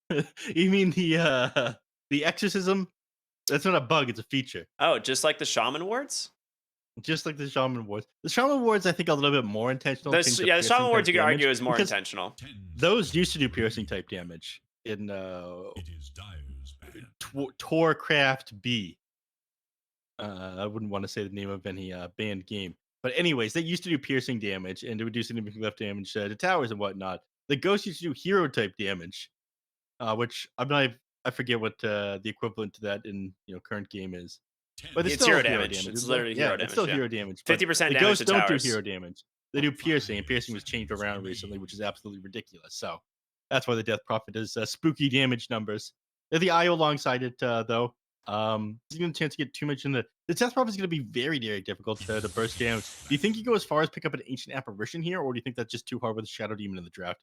You mean the exorcism? That's not a bug, it's a feature. Oh, just like the shaman wards? Just like the shaman wards. The shaman wards, I think, are a little bit more intentional, change the Yeah, the shaman piercing wards type you could argue damage is more because intentional. those used to do piercing type damage in Torcraft B. I wouldn't want to say the name of any banned game. But anyways, they used to do piercing damage and it would do significant left damage to towers and whatnot. The ghost used to do hero type damage, which I forget what the equivalent to that in current game is. But it's It's still hero hero damage. damage, It's isn't it? literally Yeah, hero it's damage, still yeah. hero damage. But 50% the damage ghosts to don't do towers. hero damage. They do piercing, and piercing was changed around recently, which is absolutely ridiculous. So that's why the Death Prophet is spooky damage numbers. The IO alongside it, though, doesn't get a chance to get too much in the Death Prophet is going to be very, very difficult to burst damage. Do you think you go as far as pick up an Ancient Apparition here, or do you think that's just too hard with a Shadow Demon in the draft?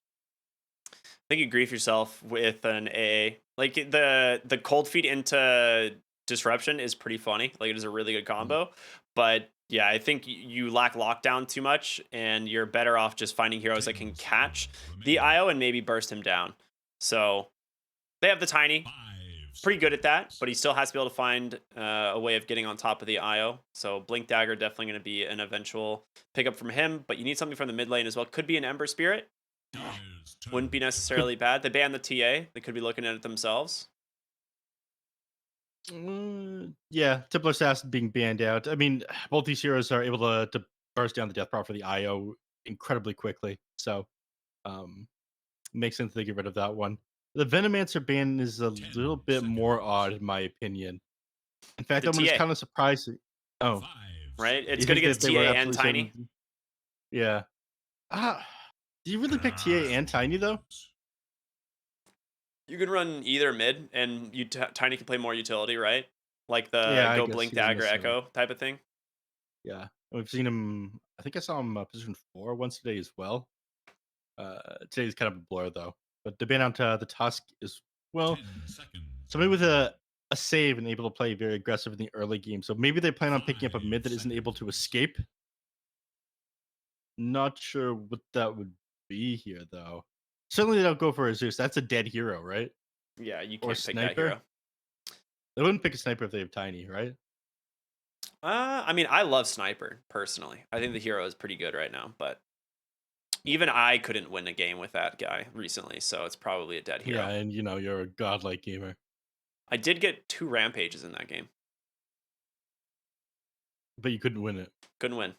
I think you grief yourself with an AA. Like the cold feet into disruption is pretty funny. Like it is a really good Mhm. combo. But yeah, I think you lack lockdown too much, and you're better off just finding heroes that can catch the IO and maybe burst him down. So they have the tiny, pretty good at that, but he still has to be able to find a way of getting on top of the IO. So Blink Dagger definitely going to be an eventual pickup from him, but you need something from the mid lane as well. Could be an Ember Spirit. Wouldn't be Could necessarily bad. They banned the TA. They could be looking at it themselves. Yeah, Templar Assassin being banned out. I mean, both these heroes are able to burst down the Death Prophet for the IO incredibly quickly. So makes sense they get rid of that one. The Venomancer ban is a little bit more odd, in my opinion. In fact, The I'm just TA, kind of surprised. Oh, right? It's you good think against that they TA were and absolutely Tiny. certain? Yeah. Ah, do you really pick TA and Tiny though? You can run either mid, and Tiny can play more utility, right? Like the Yeah, I go guess Blink he doesn't Dagger necessarily. Echo type of thing. Yeah, we've seen him. I think I saw him position 4 once today as well. Today's kind of a blur though. But the ban out the Tusk is well, somebody with a save and able to play very aggressive in the early game. So maybe they plan on picking up a mid that isn't able to escape. Not sure what that would be here though. Certainly they don't go for a Zeus. That's a dead hero, right? Yeah, you Or can't pick that sniper. hero. They wouldn't pick a sniper if they have tiny, right? I mean, I love Sniper personally. I think the hero is pretty good right now, but even I couldn't win a game with that guy recently, so it's probably a dead Yeah, hero. and you're a godlike gamer, I did get 2 rampages in that game. but you couldn't win it. Couldn't win.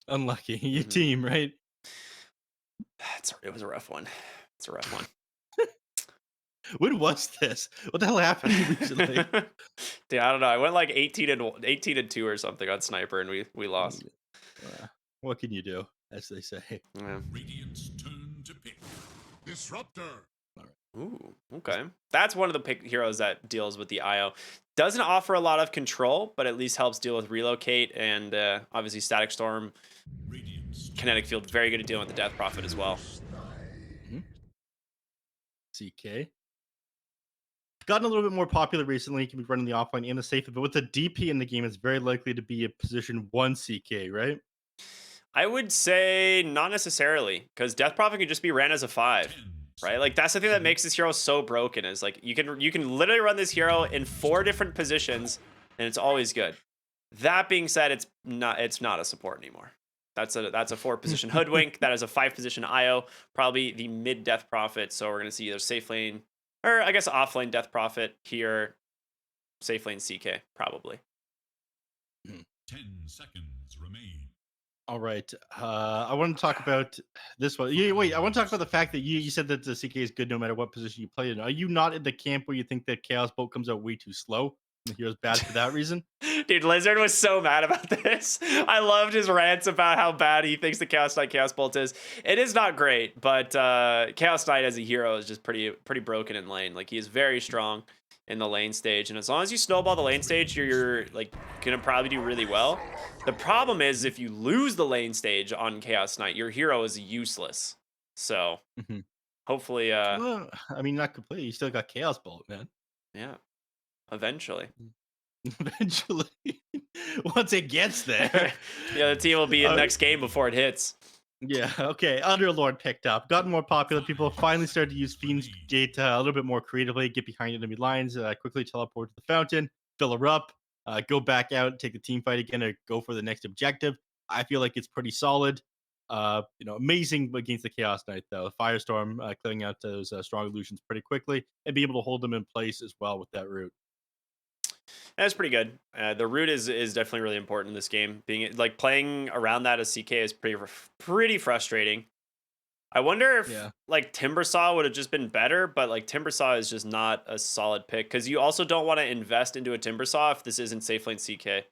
Unlucky. Your hmm team, right? It was a rough one. It's a rough one. When was this? What the hell happened to you recently? Dude, I don't know. I went like 18 and 2 or something on Sniper, and we lost. Mm, what can you do, as they say? Yeah. Radiant's turn to pick. Disruptor. All right. Ooh, okay. That's one of the heroes that deals with the IO. Doesn't offer a lot of control, but at least helps deal with relocate and obviously Static Storm, Radiant's Kinetic Field. Very good at dealing with the Death Prophet as well. Mhm. CK. Gotten a little bit more popular recently. You can be running the offline and the safe, but with the DP in the game, it's very likely to be a position 1 CK, right? I would say not necessarily, because Death Prophet can just be ran as a 5. 10 Right? Like that's the thing that Mhm. makes this hero so broken is like you can literally run this hero in 4 different positions and it's always good. That being said, it's not a support anymore. That's a 4 position hoodwink. That is a 5 position IO, probably the mid Death Prophet. So we're gonna see either safe lane or I guess off lane Death Prophet here, safe lane CK probably. 10 seconds remain. All right. I want to talk about this one. Wait, I want to talk about the fact that you said that the CK is good no matter what position you play in. Are you not in the camp where you think that Chaos Bolt comes out way too slow and the hero's bad for that reason? Dude, Lizard was so mad about this. I loved his rants about how bad he thinks the Chaos Knight Chaos Bolt is. It is not great, but Chaos Knight as a hero is just pretty broken in lane. Like he is very strong in the lane stage, and as long as you snowball the lane stage, you're like gonna probably do really well. The problem is if you lose the lane stage on Chaos Knight, your hero is useless. So Mhm. hopefully, Well, I mean, not completely. You still got Chaos Bolt, man. yeah, eventually. Eventually, once it gets there. Yeah, the team will be in Uh, next game before it hits. Yeah, okay. Underlord picked up, gotten more popular. People finally started to use Fiend's Gate a little bit more creatively, get behind enemy lines, quickly teleport to the fountain, fill her up, go back out, take the team fight again, or go for the next objective. I feel like it's pretty solid. Amazing against the Chaos Knight, though. Firestorm clearing out those strong illusions pretty quickly and be able to hold them in place as well with that root. That's pretty good. The root is definitely really important in this game. Being like playing around that as CK is pretty frustrating. I wonder if Yeah. like Timbersaw would have just been better, but like Timbersaw is just not a solid pick because you also don't want to invest into a Timbersaw if this isn't safe lane CK,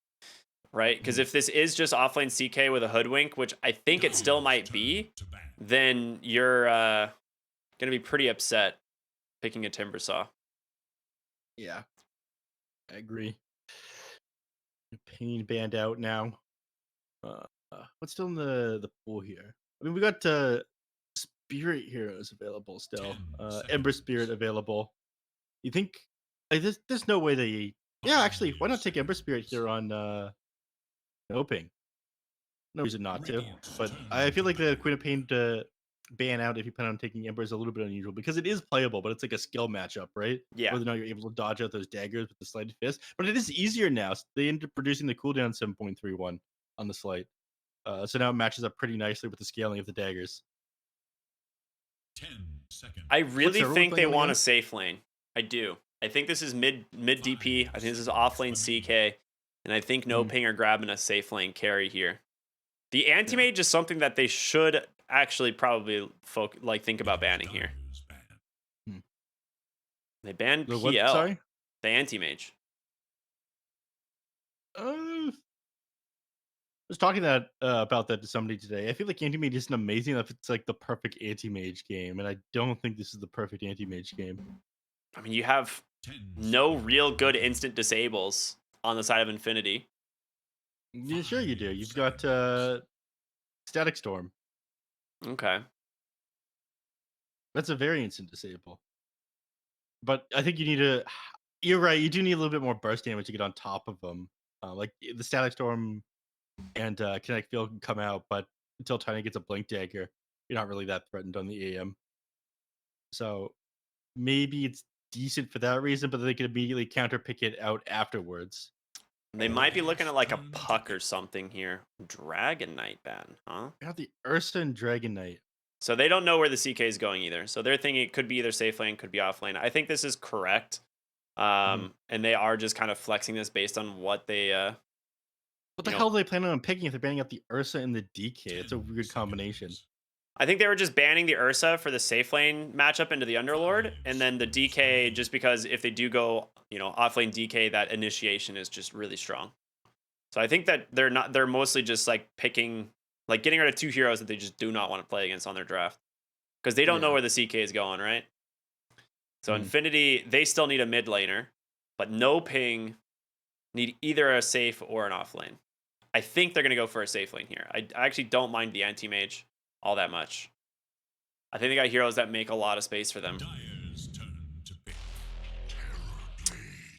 right? Because if this is just offlane CK with a hoodwink, which I think it still might be, then you're gonna be pretty upset picking a Timbersaw. Yeah, I agree. Pain band out now. What's still in the pool here? I mean, we got Spirit Heroes available still. 10 Ember seconds. Spirit available. You think like, there's no way they yeah, actually, why not take Ember Spirit here on NoPing? No reason not to. Radiant's But turn I feel to like the ban. Queen of Pain to ban out if you plan on taking Ember is a little bit unusual because it is playable, but it's like a skill matchup, right? Yeah. Whether or not you're able to dodge out those daggers with the sleight fist. But it is easier now. So they ended up reducing the cooldown 7.31 on the sleight. So now it matches up pretty nicely with the scaling of the daggers. 10 seconds. I What really server are we think they playing on want a again? safe lane. I do. I think this is mid DP. I think this is off lane CK, and I think Mhm. NoPing are grabbing a safe lane carry here. The Yeah. anti-mage is something that they should actually probably think about banning here. Dyer's ban. Hmm. They banned The what? PL, Sorry. the anti-mage. I was talking about that to somebody today. I feel like anti-mage isn't amazing enough. It's like the perfect anti-mage game, and I don't think this is the perfect anti-mage game. I mean, you have 10 no seconds. real good instant disables on the side of Infinity. Yeah, sure you do. 5 You've got seconds. Static Storm. Okay. That's a very instant disable. But I think you need to. You're right. You do need a little bit more burst damage to get on top of them. Like the Static Storm and Kinetic Field can come out, but until Tiny gets a Blink Dagger, you're not really that threatened on the AM. So maybe it's decent for that reason, but they can immediately counter pick it out afterwards. They might be looking Radiant's at like a turn to puck or pick. something here. Dragon Knight ban, huh? We have the Ursa and Dragon Knight. So they don't know where the CK is going either. So they're thinking it could be either safe lane, could be off lane. I think this is correct. Mhm. And they are just kind of flexing this based on what they, What you the know, hell are they planning on picking if they're banning out the Ursa and the DK? It's a 10 weird combination. seconds. I think they were just banning the Ursa for the safe lane matchup into the Underlord, 5 and then the DK seconds. just because if they do go, off lane DK, that initiation is just really strong. So I think that they're mostly just like picking, like getting rid of two heroes that they just do not want to play against on their draft because they don't know Yeah. where the CK is going, right? So Mhm. Infinity, they still need a mid laner, but NoPing need either a safe or an off lane. I think they're going to go for a safe lane here. I actually don't mind the anti-mage all that much. I think they got heroes that make a lot of space for them. Dyer's turn to pick.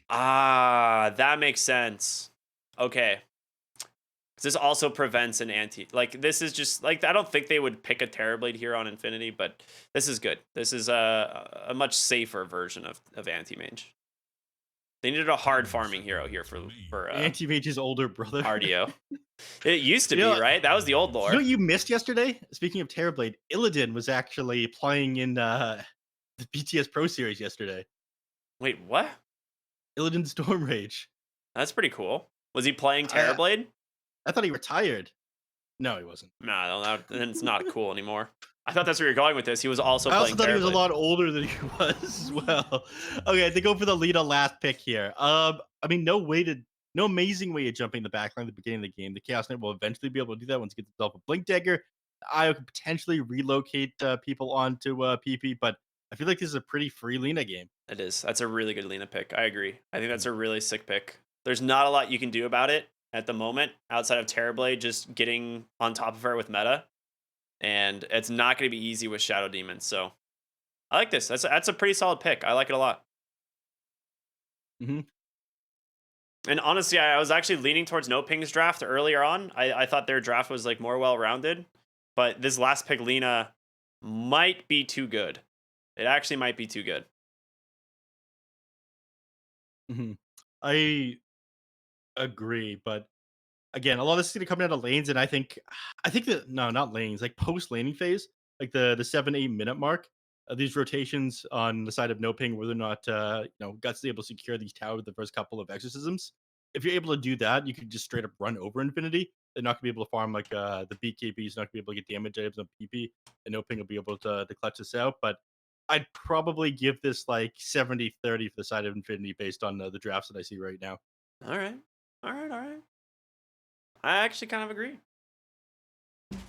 Ah, that makes sense. Okay. 'Cause this also prevents an anti. Like, this is just, like, I don't think they would pick a Terrorblade here on Infinity, but this is good. This is a much safer version of anti-mage. They needed a hard 10 farming hero here seconds for Anti-Mage's older brother. RDO. It used to You be, know, right? That was the old you know lore. what you missed yesterday? Speaking of Terrorblade, Illidan was actually playing in the BTS Pro Series yesterday. Wait, what? Illidan Storm Rage. That's pretty cool. Was he playing I Terrorblade? I thought he retired. No, he wasn't. Nah, then it's not cool anymore. I thought that's where you're going with this. He was also I also playing thought he was a Terrorblade. lot older than he was as well. Okay, they go for the Lita last pick here. I mean, no amazing way of jumping the backline at the beginning of the game. The Chaos Knight will eventually be able to do that once he gets himself a Blink Dagger. I could potentially relocate people onto PP, but I feel like this is a pretty free Lina game. It is. That's a really good Lena pick. I agree. I think that's a really sick pick. There's not a lot you can do about it at the moment outside of Terrorblade just getting on top of her with meta. And it's not going to be easy with Shadow Demons. So I like this. That's a pretty solid pick. I like it a lot. Mm-hmm. And honestly, I was actually leaning towards NoPing's draft earlier on. I thought their draft was like more well-rounded. but this last pick, Lena, might be too good. It actually might be too good. I agree, but again, a lot of this is gonna come down to lanes, and I think that no, not lanes, like post laning phase, like the 7-8 minute mark. These rotations on the side of NoPing, whether or not Guts is able to secure these towers the first couple of exorcisms. If you're able to do that, you could just straight up run over Infinity. They're not gonna be able to farm like the BKB is not gonna be able to get damage items on PP, and NoPing will be able to clutch this out. But I'd probably give this like 70-30 for the side of Infinity based on the drafts that I see right now. All right. All right. All right. I actually kind of agree. All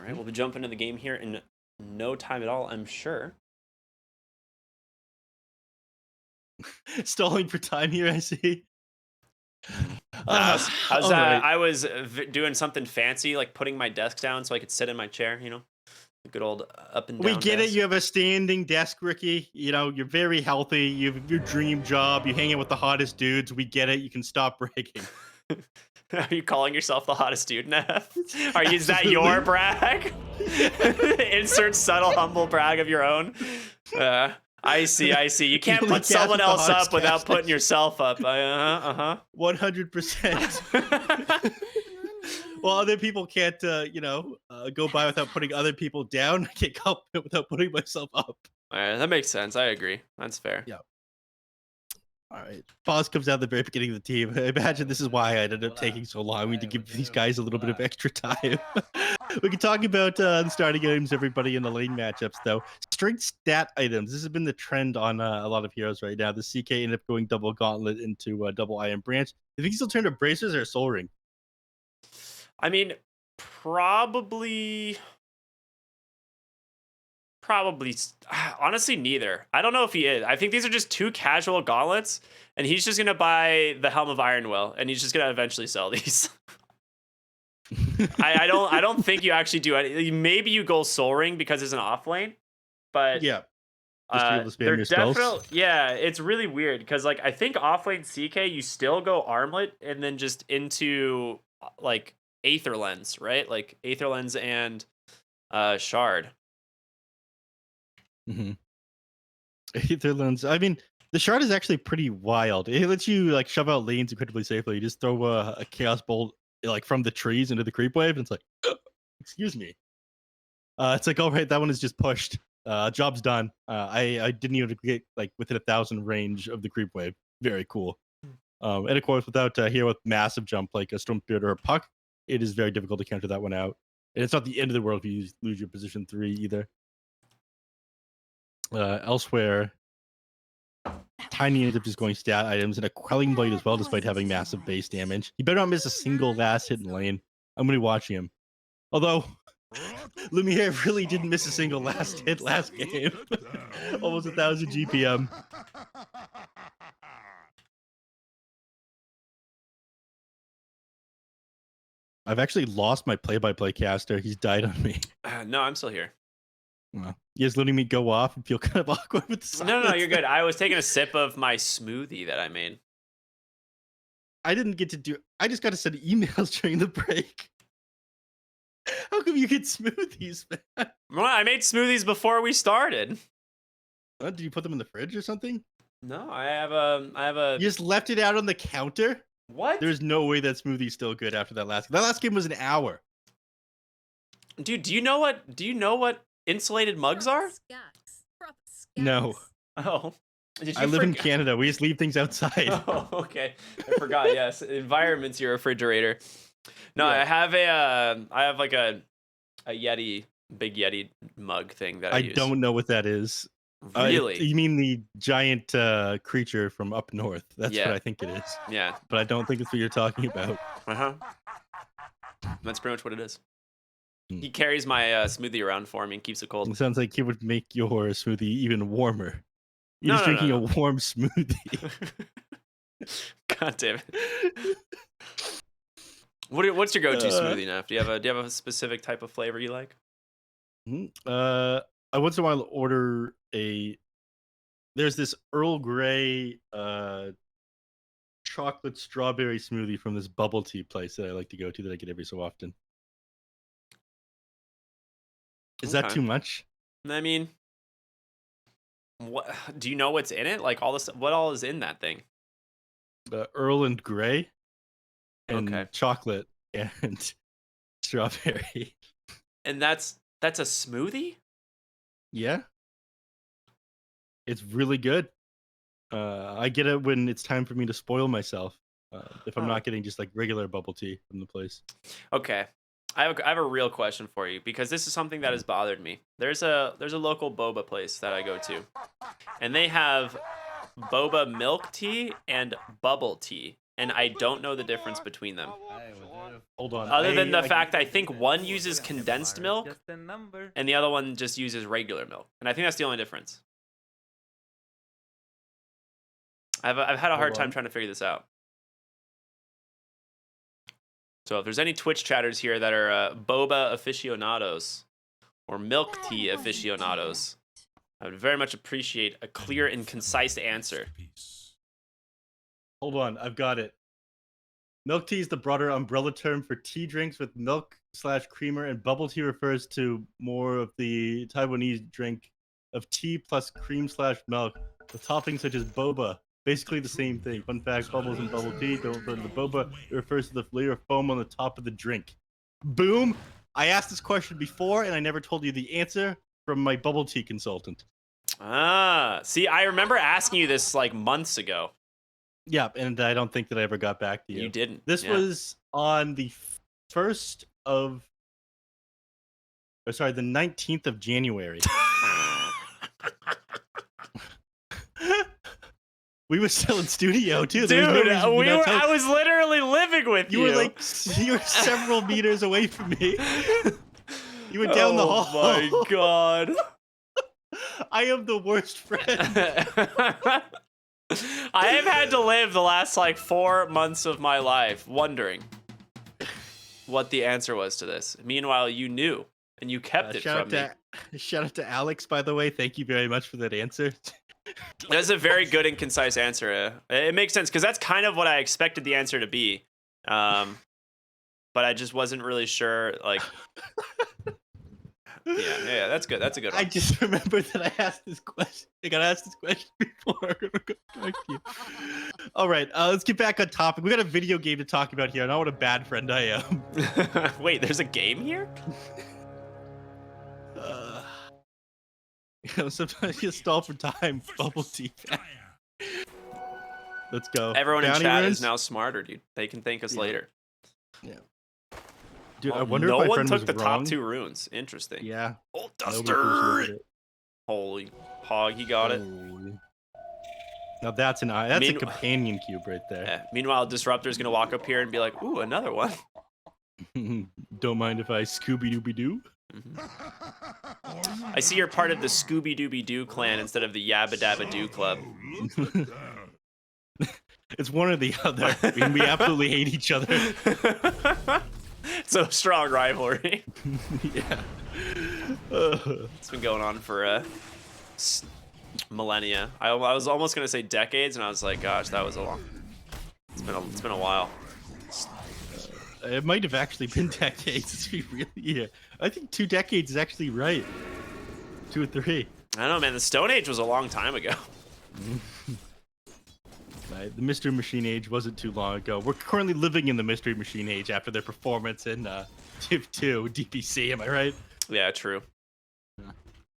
right. We'll be jumping into the game here in no time at all, I'm sure. Stalling for time here, I see. I was doing something fancy, like putting my desk down so I could sit in my chair, the good old up and down. We get desk. it. You have a standing desk, Ricky. You're very healthy. You have your dream job. You hang out with the hottest dudes. We get it. You can stop bragging. Are you calling yourself the hottest dude, Neff? Is that your brag? Insert subtle, humble brag of your own. I see. You can't put someone else up without putting yourself up. 100%. Well, other people can't, go by without putting other people down. I can't go without putting myself up. All right, that makes sense. I agree. That's fair. Yeah. All right. Pause comes out at the very beginning of the team. I imagine this is why I ended up taking so long. We need to give these guys a little bit of extra time. We can talk about the starting items, everybody in the lane matchups, though. Strength stat items. This has been the trend on a lot of heroes right now. The CK ended up going double gauntlet into double Iron Branch. Do you think he's still turned to braces or soul ring? I mean, probably, honestly, neither. I don't know if he is. I think these are just two casual gauntlets, and he's just going to buy the Helm of Ironwill, and he's just going to eventually sell these. I don't think you actually do anything. Maybe you go Soul Ring because it's an off lane, but yeah. They're definitely, yeah, it's really weird because I think off lane CK you still go Armlet and then just into like Aether Lens, right? Like Aether Lens and Shard. Aether Lens. I mean, the Shard is actually pretty wild. It lets you shove out lanes incredibly safely. You just throw a Chaos Bolt from the trees into the creep wave, and it's like, excuse me. It's like, all right, that one is just pushed. Job's done. I didn't even get within 1,000 range of the creep wave. Very cool. And of course, without here with massive jump like a Storm Spirit or a Puck, it is very difficult to counter that one out. And it's not the end of the world if you lose your position 3 either. Elsewhere, Tiny ends up just going stat items and a Quelling Blade as well, despite having massive base damage. He better not miss a single last hit in lane. I'm going to be watching him. Although, Lumiere really didn't miss a single last hit last game. Almost 1,000 GPM. I've actually lost my play-by-play caster. He's died on me. No, I'm still here. Well, you guys letting me go off and feel kind of awkward with the silence. No, you're good. I was taking a sip of my smoothie that I made. I didn't get to do. I just got to send emails during the break. How come you get smoothies, man? Well, I made smoothies before we started. Did you put them in the fridge or something? No, I have a. You just left it out on the counter? What? There's no way that smoothie's still good after that last. That last game was an hour. Dude, do you know what insulated mugs are? No. Oh. I live in Canada. We just leave things outside. Oh, okay. I forgot. Yes, environment's your refrigerator. No, yeah. I have like a Yeti, big Yeti mug thing that I use. Don't know what that is. Really? You mean the giant creature from up north? That's what I think it is. Yeah. But I don't think it's what you're talking about. That's pretty much what it is. He carries my smoothie around for me and keeps it cold. It sounds like he would make your smoothie even warmer. You're just drinking a warm smoothie. God damn it. What's your go-to smoothie, Neff? Do you have a specific type of flavor you like? I once in a while order there's this Earl Grey chocolate strawberry smoothie from this bubble tea place that I like to go to that I get every so often. Is that Okay. too much? I mean, what do you know what's in it? Like all this, what all is in that thing? Earl and Grey and Okay. chocolate and strawberry. And that's a smoothie? Yeah, it's really good. I get it when it's time for me to spoil myself. If I'm Oh. not getting just like regular bubble tea from the place. Okay. I have a real question for you because this is something that has bothered me. There's a local boba place that I go to, and they have boba milk tea and bubble tea, and I don't know the difference between them. Hold on. Other than the fact I think one uses condensed milk Just a number. and the other one just uses regular milk, and I think that's the only difference. I've had a hard Hold time on. trying to figure this out. So if there's any Twitch chatters here that are boba aficionados or milk tea aficionados, I would very much appreciate a clear and concise answer. Hold on, I've got it. Milk tea is the broader umbrella term for tea drinks with milk/creamer, and bubble tea refers to more of the Taiwanese drink of tea plus cream/milk with toppings such as boba. Basically the same thing. Fun fact, bubbles in bubble tea don't refer to the boba. It refers to the layer of foam on the top of the drink. Boom! I asked this question before, and I never told you the answer from my bubble tea consultant. Ah, see, I remember asking you this like months ago. Yeah, and I don't think that I ever got back to you. You didn't. This Yeah. was on the 19th of January. We were still in studio too. There was no Dude, reason for me not telling- I was literally living with you. you were several meters away from me. You were down the hall. Oh my god. I am the worst friend. I have had to live the last like 4 months of my life wondering what the answer was to this. Meanwhile, you knew and you kept it from me. Shout out to Alex, by the way. Thank you very much for that answer. That's a very good and concise answer. It makes sense because that's kind of what I expected the answer to be. But I just wasn't really sure. Like, yeah, that's good. That's a good one. I just remembered that I asked this question. I got asked this question before. Thank you. All right, let's get back on topic. We got a video game to talk about here. I know what a bad friend I am. Wait, there's a game here? Sometimes you stall for time. Bubble tea. Let's go. Everyone in Bounty chat runes? is now smarter, dude. They can thank us later. Yeah. Dude, I Well, wonder no if my one friend took was the wrong. top 2 runes. Interesting. Yeah. Oh, Nobody Duster! appreciated it. Holy hog, he got it. Holy. Now that's a companion cube right there. Yeah. Meanwhile, Disruptor's gonna walk up here and be like, "Ooh, another one." Don't mind if I Scooby-Dooby-Doo? I see you're part of the Scooby Dooby Doo clan instead of the Yabba Dabba Doo club. It's one or the other. I mean, we absolutely hate each other. So strong rivalry. Yeah. It's been going on for millennia. I was almost gonna say decades, and I was like, gosh, that was a long. It's been a while. It might have actually been decades. Yeah. I think 2 decades is actually right. 2 or 3. I don't know, man. The Stone Age was a long time ago. Right. The Mystery Machine Age wasn't too long ago. We're currently living in the Mystery Machine Age after their performance in Div 2 DPC. Am I right? Yeah, true.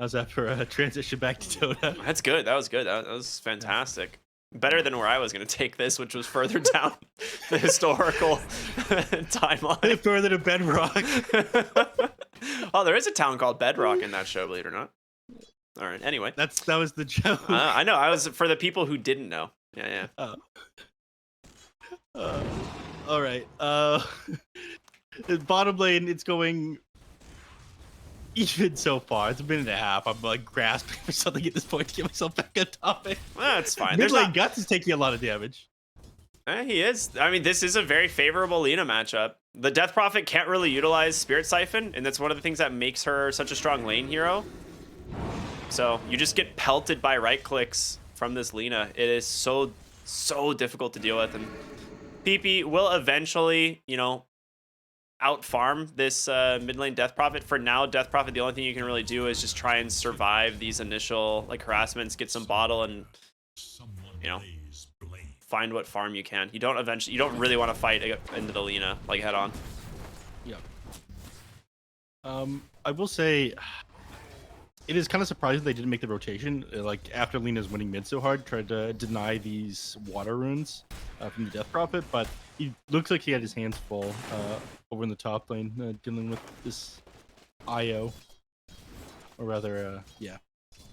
How's that for a transition back to Dota? That's good. That was good. That was fantastic. Better than where I was going to take this, which was further down the historical timeline. Further to Bedrock. Oh, there is a town called Bedrock in that show, believe it or not. All right. Anyway, That was the joke. I know. I was for the people who didn't know. Yeah. All right. Bottom lane, it's going even so far. It's a minute and a half. I'm like grasping for something at this point to get myself back on topic. That's fine. Mid lane Guts is taking a lot of damage. He is. I mean, this is a very favorable Lina matchup. The Death Prophet can't really utilize Spirit Siphon, and that's one of the things that makes her such a strong lane hero. So you just get pelted by right clicks from this Lina. It is so difficult to deal with, and PP will eventually, out farm this mid lane Death Prophet. For now, Death Prophet, the only thing you can really do is just try and survive these initial like harassments, get some bottle, and you know, find what farm you can. You don't really want to fight into the Lina like head on. Yeah. I will say, it is kind of surprising they didn't make the rotation. Like after Lina's winning mid so hard, tried to deny these water runes from the Death Prophet, but he looks like he had his hands full over in the top lane, dealing with this IO, or rather, yeah,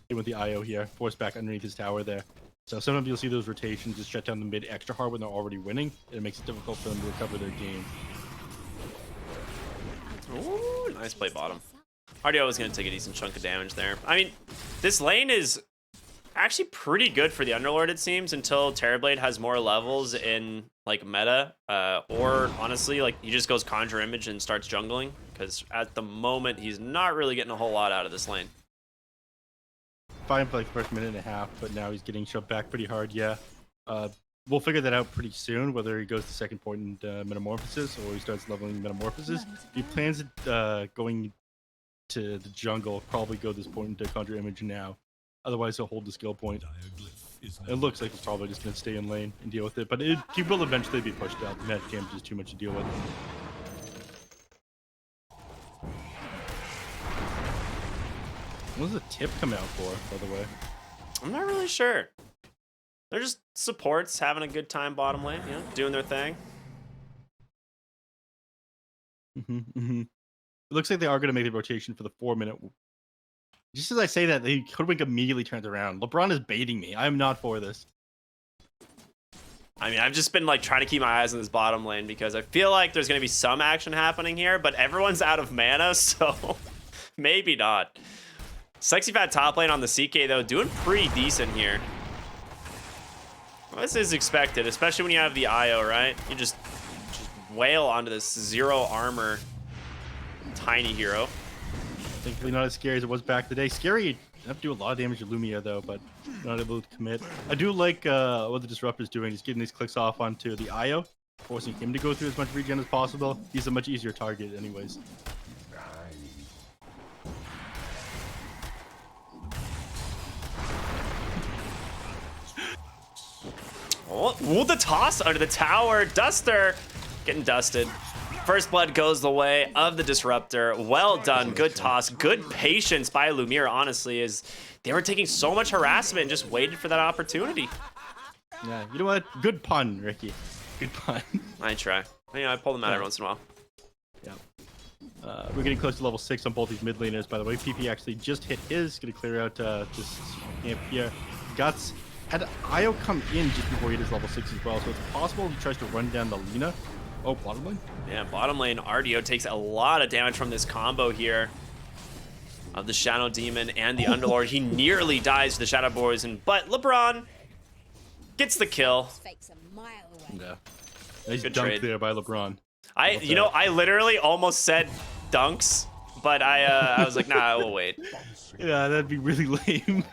with the IO here, forced back underneath his tower there. So sometimes you'll see those rotations just shut down the mid extra hard when they're already winning, and it makes it difficult for them to recover their game. Ooh, nice play bottom. RDO was going to take a decent chunk of damage there. I mean, this lane is actually pretty good for the Underlord, it seems, until Terrorblade has more levels in like meta, or honestly, like he just goes Conjure Image and starts jungling, because at the moment he's not really getting a whole lot out of this lane. Fine for like the first minute and a half, but now he's getting shoved back pretty hard. Yeah, we'll figure that out pretty soon, whether he goes to second point in Metamorphosis or he starts leveling Metamorphosis. If he plans going to the jungle, probably go this point into Conjure Image now. Otherwise, he'll hold the skill point. It looks like he's probably just going to stay in lane and deal with it, but he will eventually be pushed out. The net damage is too much to deal with. What does the tip come out for, by the way? I'm not really sure. They're just supports having a good time bottom lane, you know, doing their thing. It looks like they are going to make the rotation for the 4-minute. Just as I say that, the Hoodwink immediately turns around. LeBron is baiting me. I am not for this. I mean, I've just been like trying to keep my eyes on this bottom lane because I feel like there's going to be some action happening here, but everyone's out of mana, so maybe not. Sexy Fat top lane on the CK, though, doing pretty decent here. Well, this is expected, especially when you have the IO, right? You just wail onto this 0 armor tiny hero. Thankfully not as scary as it was back today. Scary, you have to do a lot of damage to Lumia, though, but not able to commit. I do like what the Disruptor's doing. He's getting these clicks off onto the IO, forcing him to go through as much regen as possible. He's a much easier target anyways. Oh, the toss under the tower. Duster getting dusted. First blood goes the way of the Disruptor. Well done. Good toss. Good patience by Lumiere, honestly, as they were taking so much harassment and just waited for that opportunity. Yeah, you know what? Good pun, Ricky. Good pun. I try. You know, I pull them out every once in a while. Yeah. We're getting close to level 6 on both these mid laners, by the way. PP actually just hit his. Gonna clear out this camp here. Guts had IO come in just before he hit his level 6 as well, so it's possible he tries to run down the Lina. Oh, bottom lane? Yeah, bottom lane, RDO takes a lot of damage from this combo here of the Shadow Demon and the Underlord. He nearly dies to the Shadow Poison, but LeBron gets the kill. Yeah. Nice Good dunk trade there by LeBron. You know, I literally almost said dunks, but I was like, nah, I will wait. Yeah, that'd be really lame.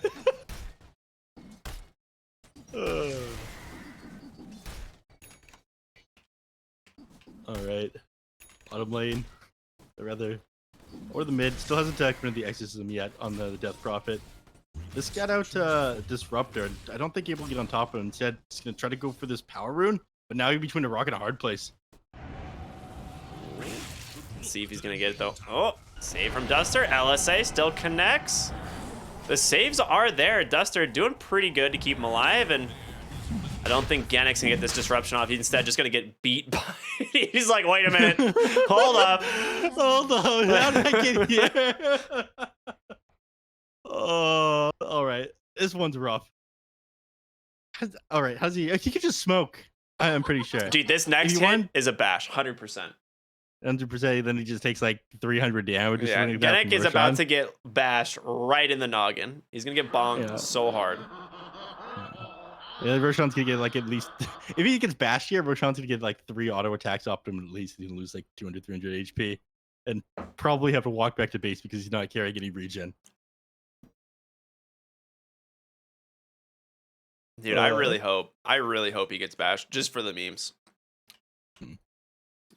Alright. Bottom lane. Or the mid. Still hasn't committed the exorcism yet on the Death Prophet. This got out Disruptor. I don't think able to get on top of him. Instead, he's going to try to go for this power rune, but now he's between a rock and a hard place. Let's see if he's going to get it, though. Oh, save from Duster. LSA still connects. The saves are there. Duster doing pretty good to keep him alive, and I don't think Gannick's gonna get this disruption off. He's instead just gonna get beat by... He's like, wait a minute. Hold up. Hold on. How did I get here? Oh, all right. This one's rough. All right. How's he? He could just smoke. I'm pretty sure. Dude, this next hit is a bash. 100%. 100%. Then he just takes like 300 damage. Yeah, Gannick is about to get bashed right in the noggin. He's gonna get bonked so hard. Yeah, Roshan's gonna get like at least, if he gets bashed here, Roshan's gonna get like 3 auto attacks off him at least. He's gonna lose like 200, 300 HP, and probably have to walk back to base because he's not carrying any regen. Dude, I really hope he gets bashed just for the memes.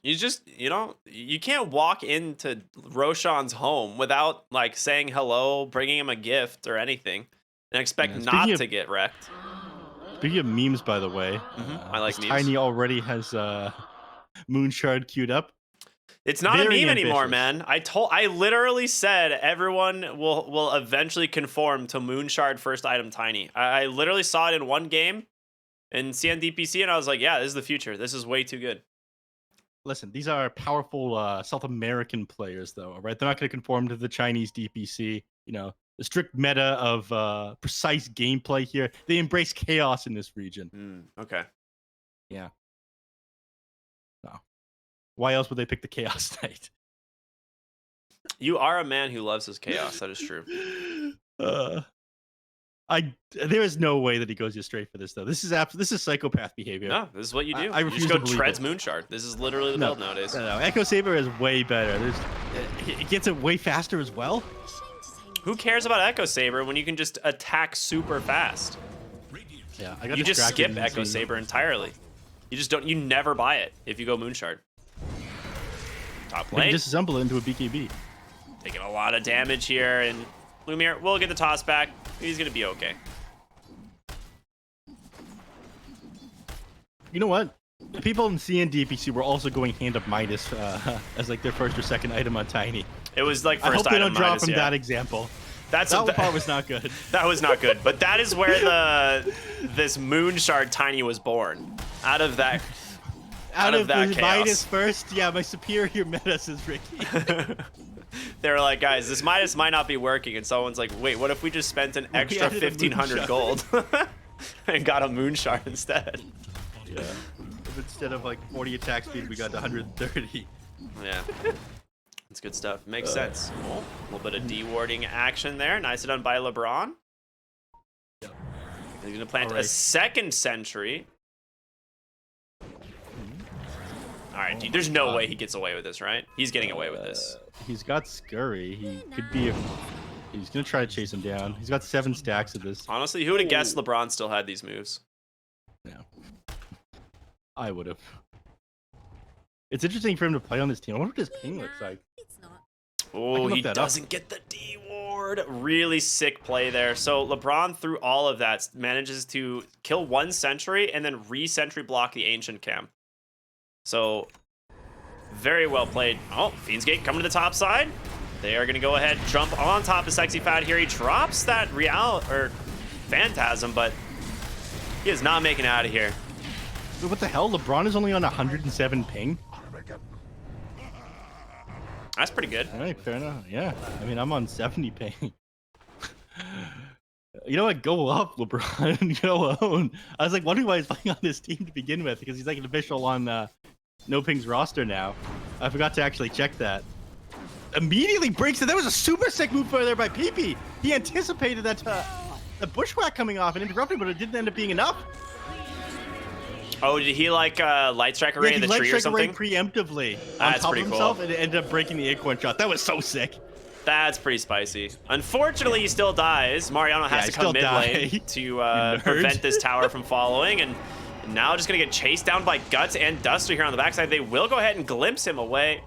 You just, you can't walk into Roshan's home without like saying hello, bringing him a gift or anything, and expect not to get wrecked. Speaking of memes, by the way, I like memes. Tiny already has Moonshard queued up. It's not Very a meme anymore, ambitious. man. I literally said everyone will eventually conform to Moonshard first item Tiny. I literally saw it in one game in CNDPC, and I was like, yeah, this is the future. This is way too good. Listen, these are powerful South American players, though. Right? They're not going to conform to the Chinese DPC. The strict meta of precise gameplay here. They embrace chaos in this region. Okay. Yeah. No. Why else would they pick the Chaos Knight? You are a man who loves his chaos. That is true. There is no way that he goes just straight for this, though. This is psychopath behavior. No, this is what you do. I you refuse just to go believe treads it. Moonshard. This is literally the build nowadays. No, Echo Saber is way better. It gets it way faster as well. Who cares about Echo Saber when you can just attack super fast? Yeah, I got You just distracted skip in Echo the- Saber entirely. You just don't. You never buy it if you go Moonshard. Top You can lane. disassemble it into a BKB. Taking a lot of damage here, and Lumiere will get the toss back. He's gonna be okay. You know what? The people in CNDPC were also going hand of Midas as like their first or second item on Tiny. It was like I first hope they item don't draw minus, from yeah. that example. That part was not good. That was not good. But that is where this Moonshard Tiny was born. Out of that. Out of that the chaos. Midas first, yeah, my superior meta says Ricky. They were like, guys, this Midas might not be working. And someone's like, wait, what if we just spent an extra added a 1,500 Moonshard. gold and got a Moonshard instead? Yeah. If instead of like 40 attack speed, we got to 130. Yeah. That's good stuff. Makes sense. Oh, a little bit of dewarding action there. Nicely done by LeBron. Yep. He's going to plant a Alright. second sentry. All right, dude, there's no way he gets away with this, right? He's getting away with this. He's got Scurry. He could be. He's gonna try to chase him down. He's got 7 stacks of this. Honestly, who would have guessed LeBron still had these moves? Yeah. I would have. It's interesting for him to play on this team. I wonder what his ping looks like. Oh, look he that up. doesn't get the D ward. Really sick play there. So LeBron, through all of that, manages to kill 1 sentry and then re-sentry block the Ancient Cam. So, very well played. Oh, Fiend's Gate coming to the top side. They are going to go ahead, jump on top of Sexy Fat here. He drops that Phantasm, but he is not making it out of here. So what the hell? LeBron is only on 107 ping. That's pretty good. All right, fair enough. Yeah, I mean I'm on 70 ping. You know what? Go up, LeBron. Go own. I was like wondering why he's playing on this team to begin with because he's like an official on NoPing's roster now. I forgot to actually check that. Immediately breaks it. That was a super sick move there by PP. He anticipated that the bushwhack coming off and interrupted, but it didn't end up being enough. Oh, did he like light strike array in the tree or something? Preemptively on That's top of pretty himself, cool. and it ended up breaking the acorn shot. That was so sick. That's pretty spicy. Unfortunately, he still dies. Mariano has Yeah, to come he mid still lane died. to You nerd. prevent this tower from following, and now just gonna get chased down by Guts and Duster here on the backside. They will go ahead and glimpse him away.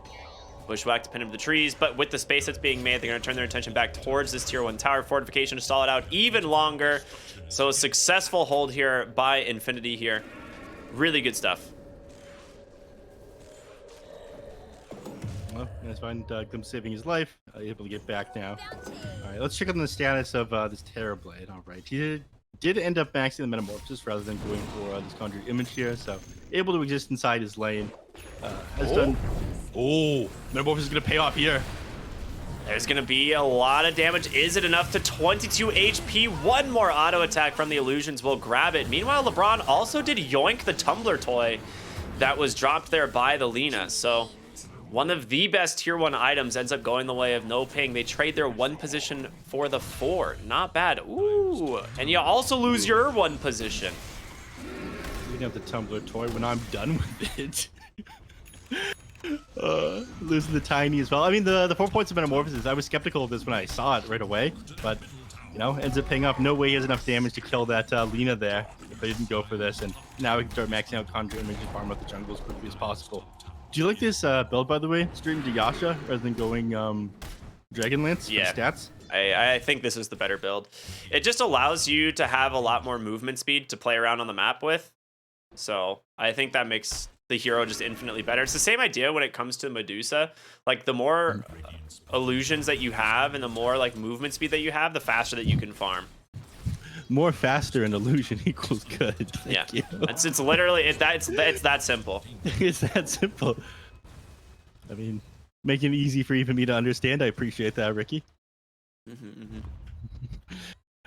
Bushwhack to pin him to the trees, but with the space that's being made, they're gonna turn their attention back towards this tier 1 tower fortification to stall it out even longer. So a successful hold here by Infinity here. Really good stuff. Well, that's fine. Glimpse saving his life. Able to get back now. All right, let's check on the status of this Terrorblade. All right, he did end up maxing the Metamorphosis rather than going for this Conjured Image here, so able to exist inside his lane. Has done. Oh, Metamorphosis is gonna pay off here. There's going to be a lot of damage. Is it enough to 22 HP? One more auto attack from the Illusions will grab it. Meanwhile, LeBron also did yoink the Tumbler toy that was dropped there by the Lina. So one of the best tier 1 items ends up going the way of NoPing. They trade their 1 position for the 4. Not bad. Ooh. And you also lose your 1 position. You can have the Tumbler toy when I'm done with it. Losing the Tiny as well. I mean, the 4 points of Metamorphosis, I was skeptical of this when I saw it right away, but, you know, ends up paying off. No way he has enough damage to kill that Lina there if they didn't go for this, and now we can start maxing out Conjure Image and farm out the jungle as quickly as possible. Do you like this build, by the way? Stream to Yasha rather than going Dragonlance Yeah. for stats? I think this is the better build. It just allows you to have a lot more movement speed to play around on the map with. So I think that makes the hero just infinitely better. It's the same idea when it comes to Medusa. Like the more illusions that you have and the more like movement speed that you have, the faster that you can farm. More faster and illusion equals good. Thank you. It's literally it's that simple. It's that simple. I mean, making it easy for even me to understand. I appreciate that, Ricky.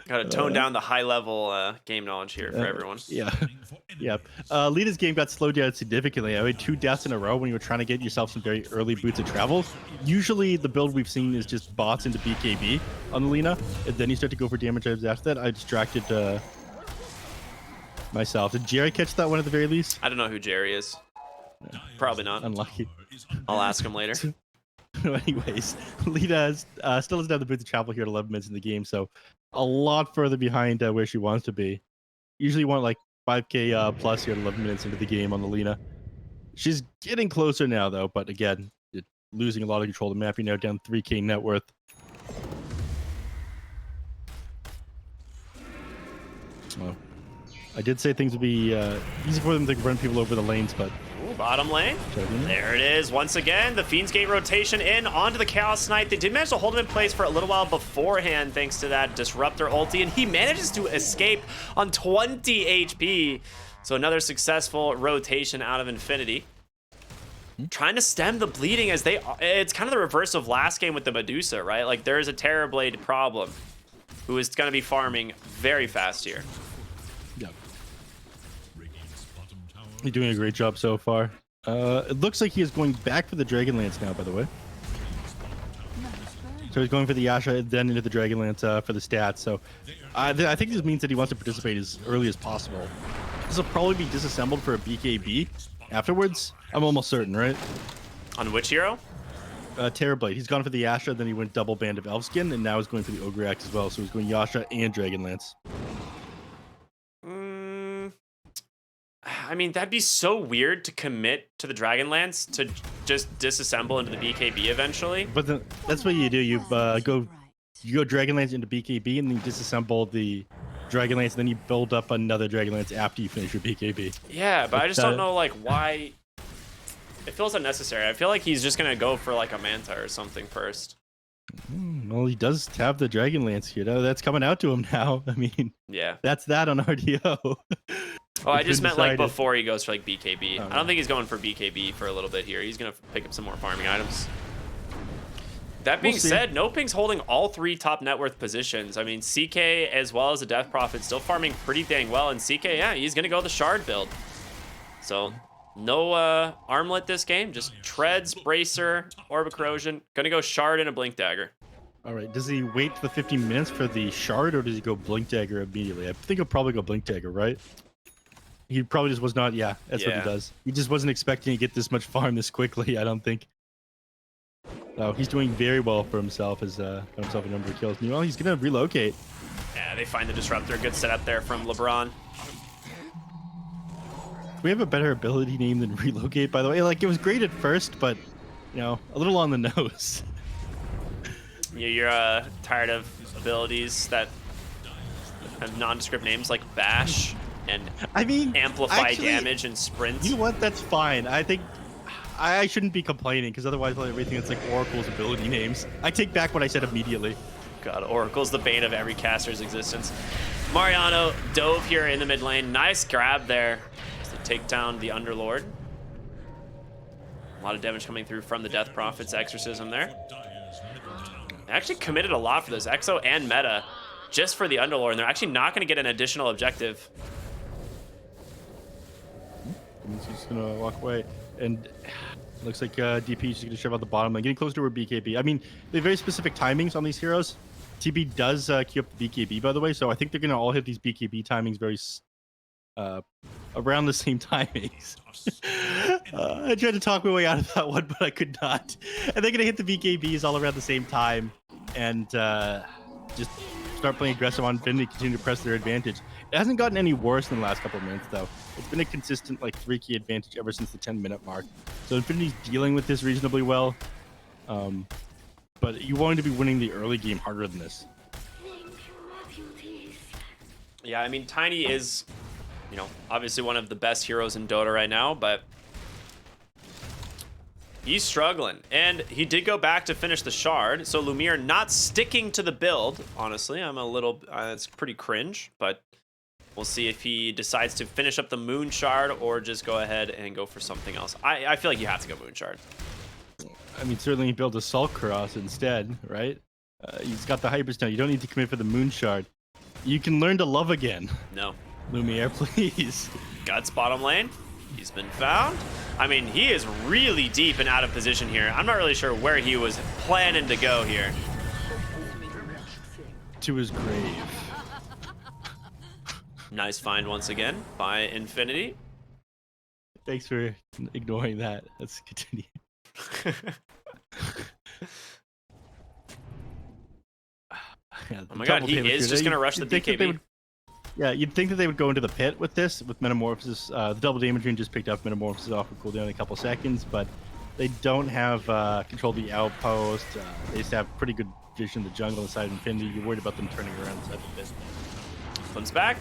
Gotta tone down the high level game knowledge here for everyone. Yeah. Yep. Lita's game got slowed down significantly. I had 2 deaths in a row when you were trying to get yourself some very early boots of travel. Usually the build we've seen is just bots into BKB on the Lina, and then you start to go for damage items after that. I distracted myself. Did Jerry catch that one at the very least? I don't know who Jerry is. Probably not. Unlucky. I'll ask him later. Anyways, Lita still doesn't have the boots of travel here at 11 minutes in the game, so a lot further behind where she wants to be. Usually want like 5k plus here at 11 minutes into the game on the Lina. She's getting closer now though, but again, losing a lot of control of the map. You're now down 3k net worth. Oh. I did say things would be easy for them to run people over the lanes, but Bottom lane. There it is. Once again, the Fiend's Gate rotation in onto the Chaos Knight. They did manage to hold him in place for a little while beforehand thanks to that Disruptor ulti, and he manages to escape on 20 HP. So another successful rotation out of Infinity. Trying to stem the bleeding as it's kind of the reverse of last game with the Medusa, right? Like there's a Terrorblade problem who is going to be farming very fast here. Yep. He's doing a great job so far. It looks like he is going back for the Dragonlance now, by the way. So he's going for the Yasha, then into the Dragonlance for the stats. So I think this means that he wants to participate as early as possible. This will probably be disassembled for a BKB afterwards. I'm almost certain, right? On which hero? Terrorblade. He's gone for the Yasha, then he went double band of Elfskin, and now he's going for the Ogre Axe as well. So he's going Yasha and Dragonlance. I mean, that'd be so weird to commit to the Dragonlance to just disassemble into the BKB eventually. But that's what you do. You go Dragonlance into BKB, and then you disassemble the Dragonlance, and then you build up another Dragonlance after you finish your BKB. Yeah, but I just don't know like why. It feels unnecessary. I feel like he's just gonna go for like a Manta or something first. Well, he does have the Dragonlance here, though. That's coming out to him now. I mean, yeah, that's that on RDO. Oh, I just meant like before he goes for like BKB. Oh, I don't think he's going for BKB for a little bit here. He's gonna pick up some more farming items. That being said, NoPing's holding all 3 top net worth positions. I mean, CK as well as the Death Prophet still farming pretty dang well. And CK, yeah, he's gonna go the Shard build. So no armlet this game, just Treads, Bracer, Orb of Corrosion. Gonna go Shard and a Blink Dagger. All right, does he wait the 15 minutes for the Shard, or does he go Blink Dagger immediately? I think he'll probably go Blink Dagger, right? He probably just was not, yeah, that's what he does. He just wasn't expecting to get this much farm this quickly, I don't think. Oh, he's doing very well for himself, as got himself a number of kills. Meanwhile, he's going to relocate. Yeah, they find the Disruptor. Good setup there from LeBron. We have a better ability name than relocate, by the way. Like, it was great at first, but, you know, a little on the nose. You're tired of abilities that have nondescript names like Bash and amplify damage and sprint. You know what? That's fine. I think I shouldn't be complaining, because otherwise everything that's like Oracle's ability names. I take back what I said immediately. God, Oracle's the bane of every caster's existence. Mariano dove here in the mid lane. Nice grab there to take down the Underlord. A lot of damage coming through from the Death Prophet's Exorcism there. They actually committed a lot for this Exo and Meta just for the Underlord, and they're actually not going to get an additional objective. He's just going to walk away, and looks like DP is just going to shove out the bottom lane, getting close to her BKB. I mean, they have very specific timings on these heroes. TB does queue up the BKB, by the way, so I think they're going to all hit these BKB timings very around the same timings. I tried to talk my way out of that one, but I could not. And they're going to hit the BKBs all around the same time and just start playing aggressive on Infinity, continue to press their advantage. It hasn't gotten any worse in the last couple of minutes, though. It's been a consistent, like, 3-key advantage ever since the 10-minute mark. So Infinity's dealing with this reasonably well. But you want to be winning the early game harder than this. Yeah, I mean, Tiny is, you know, obviously one of the best heroes in Dota right now, but he's struggling. And he did go back to finish the shard, so Lumiere not sticking to the build. Honestly, I'm a little, it's pretty cringe, but we'll see if he decides to finish up the Moon Shard or just go ahead and go for something else. I feel like you have to go Moon Shard. I mean, certainly he built a Salt Cross instead, right? He's got the Hyper Stone. You don't need to commit for the Moon Shard. You can learn to love again. No. Lumiere, please. Guts bottom lane. He's been found. I mean, he is really deep and out of position here. I'm not really sure where he was planning to go here. To his grave. Nice find once again by Infinity. Thanks for ignoring that. Let's continue. Yeah, oh my god, he is just going to rush the BKB. Yeah, you'd think that they would go into the pit with this, with Metamorphosis. The double damage rune just picked up Metamorphosis off of cooldown in a couple seconds, but they don't have control of the outpost. They just have pretty good vision of the jungle inside of Infinity. You're worried about them turning around inside the pit. Comes back.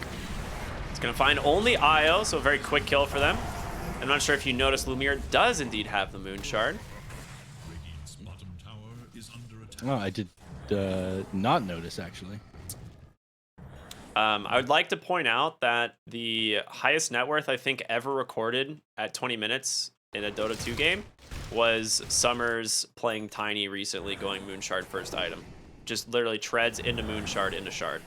It's going to find only Io, so a very quick kill for them. I'm not sure if you noticed, Lumiere does indeed have the Moon Shard. Radiant's bottom tower is under attack. Oh, I did not notice, actually. I would like to point out that the highest net worth I think ever recorded at 20 minutes in a Dota 2 game was Summers playing Tiny recently, going Moon Shard first item. Just literally treads into Moon Shard into Shard.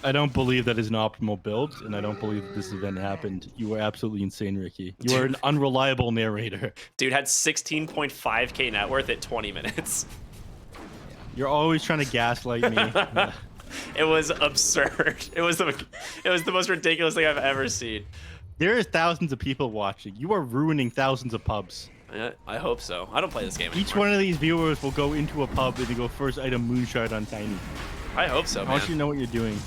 I don't believe that is an optimal build, and I don't believe that this event happened. You are absolutely insane, Ricky. You are an unreliable narrator. Dude had 16.5k net worth at 20 minutes. You're always trying to gaslight me. Yeah. It was absurd. It was the most ridiculous thing I've ever seen. There are thousands of people watching. You are ruining thousands of pubs. I hope so. I don't play this game anymore. Each one of these viewers will go into a pub and they go first item Moonshard on Tiny. I hope so, man. I want you to know what you're doing.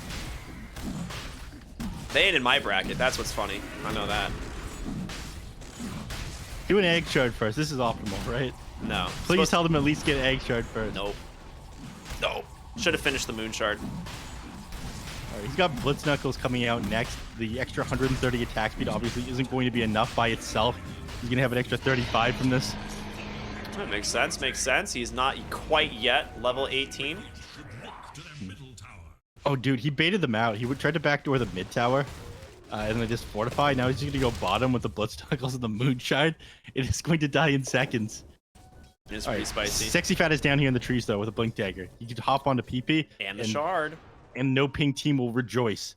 They ain't in my bracket. That's what's funny. I know that. Do an egg shard first. This is optimal, right? No. Please tell them at least get an egg shard first. Nope. Nope. Should have finished the Moon Shard. All right, he's got Blitz Knuckles coming out next. The extra 130 attack speed obviously isn't going to be enough by itself. He's going to have an extra 35 from this. That makes sense. Makes sense. He's not quite yet level 18. Oh, dude, he baited them out. He would try to backdoor the mid tower, and then just fortify. Now he's just going to go bottom with the Blitz Knuckles and the Moonshine. It is going to die in seconds. It's pretty spicy. Sexy Fat is down here in the trees, though, with a Blink Dagger. You could hop onto PP. And the Shard. And NoPing team will rejoice.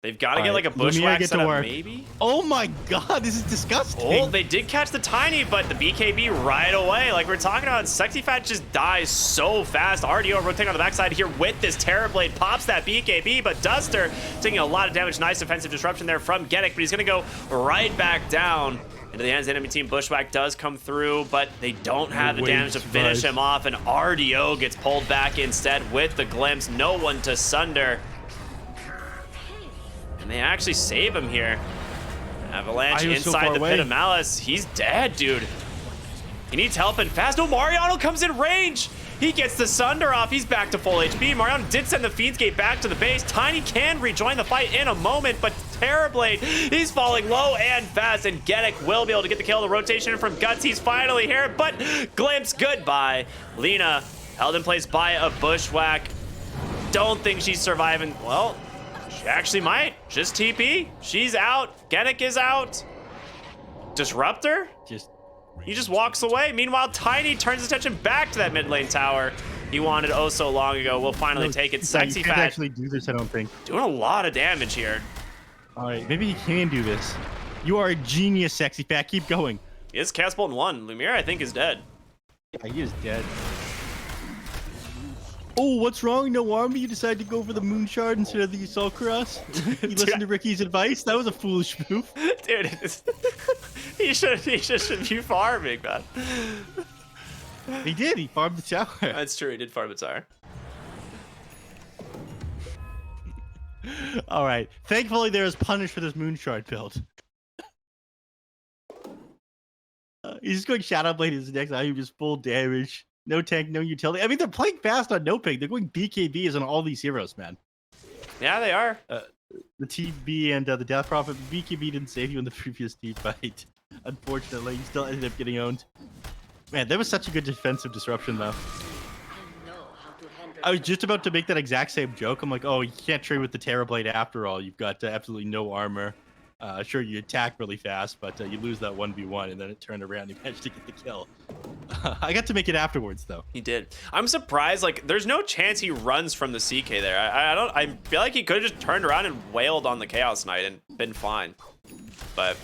They've got to get like a bushwhack set up, maybe? Oh my god, this is disgusting. Oh, they did catch the Tiny, but the BKB right away. Like we're talking about, Sexy Fat just dies so fast. RDO rotating on the backside here with this Terrorblade. Pops that BKB, but Duster taking a lot of damage. Nice defensive disruption there from Genik, but he's going to go right back down into the hands of the enemy team. Bushwhack does come through, but they don't have the damage to finish him off, and RDO gets pulled back instead with the glimpse. No one to sunder. And they actually save him here. Avalanche inside the pit of malice. He's dead, dude. He needs help and fast. No, Mariano comes in range. He gets the Sunder off. He's back to full HP. Mariano did send the Fiend's Gate back to the base. Tiny can rejoin the fight in a moment, but Terrorblade, he's falling low and fast, and Genik will be able to get the kill. The rotation from Guts, he's finally here, but glimpse, goodbye. Lina held in place by a Bushwhack. Don't think she's surviving. Well, she actually might. Just TP. She's out. Genik is out. Disruptor? He just walks away. Meanwhile, Tiny turns his attention back to that mid lane tower he wanted oh so long ago. We'll finally take it. Sexy Fat. Fat Actually do this, I don't think. Doing a lot of damage here. All right, maybe he can do this. You are a genius, Sexy Fat. Keep going. He is cast bolt in 1. Lumiere, I think, is dead. Yeah, he is dead. Oh, what's wrong? No army? You decided to go for the Moon Shard instead of the Assault Cross? You listened to Ricky's advice? That was a foolish move. Dude, he should be farming, man. He did. He farmed the tower. That's true. He did farm the tower. All right. Thankfully, there is punish for this Moonshard build. He's just going Shadow Blade his next item, just full damage. No tank, no utility. I mean, they're playing fast on NoPing. They're going BKBs on all these heroes, man. Yeah, they are. The TB and the Death Prophet. BKB didn't save you in the previous team fight. Unfortunately, you still ended up getting owned. Man, that was such a good defensive disruption, though. I was just about to make that exact same joke. I'm like, oh, you can't trade with the Terror Blade after all. You've got absolutely no armor. Sure, you attack really fast, but you lose that 1v1, and then it turned around and you managed to get the kill. I got to make it afterwards, though. He did. I'm surprised. Like, there's no chance he runs from the CK there. I feel like he could have just turned around and wailed on the Chaos Knight and been fine. But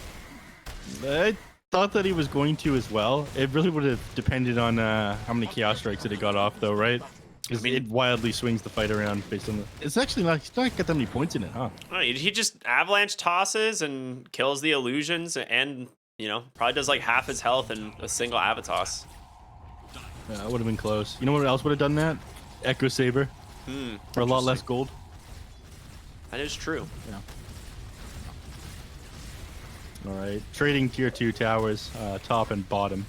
I thought that he was going to as well. It really would have depended on how many Chaos Strikes that he got off, though, right? Because it wildly swings the fight around based on the... It's actually not... He's not got that many points in it, huh? he just avalanche tosses and kills the illusions and, you know, probably does like half his health in a single Avatos. Yeah, that would have been close. You know what else would have done that? Echo Saber. For a lot less gold. That is true. Yeah. All right. Trading tier 2 towers, top and bottom.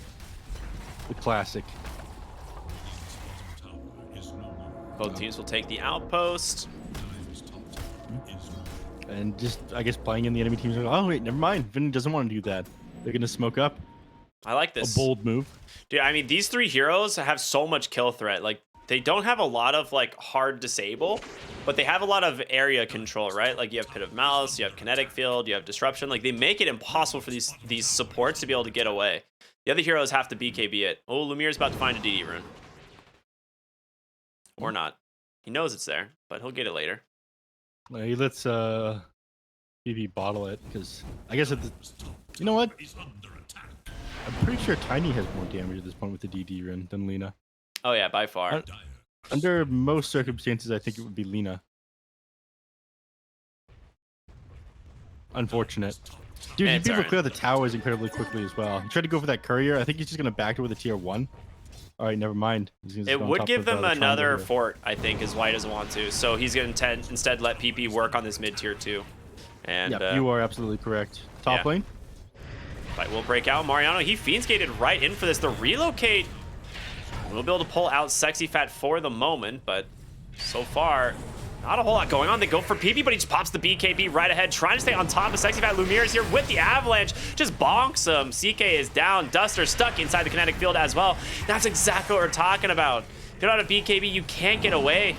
The classic. Both teams will take the outpost. And just, I guess, playing in the enemy teams. Oh, wait, never mind. Vin doesn't want to do that. They're going to smoke up. I like this. A bold move. Dude, I mean, these three heroes have so much kill threat. Like, they don't have a lot of, like, hard disable, but they have a lot of area control, right? Like, you have Pit of Malice, you have Kinetic Field, you have Disruption. Like, they make it impossible for these supports to be able to get away. The other heroes have to BKB it. Oh, Lumire's about to find a DD rune. Or not. He knows it's there, but he'll get it later. He lets BB bottle it, because I guess at the... You know what? I'm pretty sure Tiny has more damage at this point with the DD rune than Lina. Oh yeah, by far. Under most circumstances, I think it would be Lina. Unfortunate. Dude, he'd be able to clear the towers incredibly quickly as well. He tried to go for that courier. I think he's just going to back it with a tier 1. All right, never mind. It would give them another fort, I think, is why he doesn't want to. So he's going to instead let PP work on this mid tier 2. And yep, you are absolutely correct. Top lane. Fight will break out. Mariano, he Fiends gated right in for this. The relocate will be able to pull out Sexy Fat for the moment, but so far, not a whole lot going on. They go for PP, but he just pops the BKB right ahead, trying to stay on top of Sexy Fat. Lumire is here with the Avalanche, just bonks him. CK is down. Duster stuck inside the kinetic field as well. That's exactly what we're talking about. If you're not a BKB, you can't get away.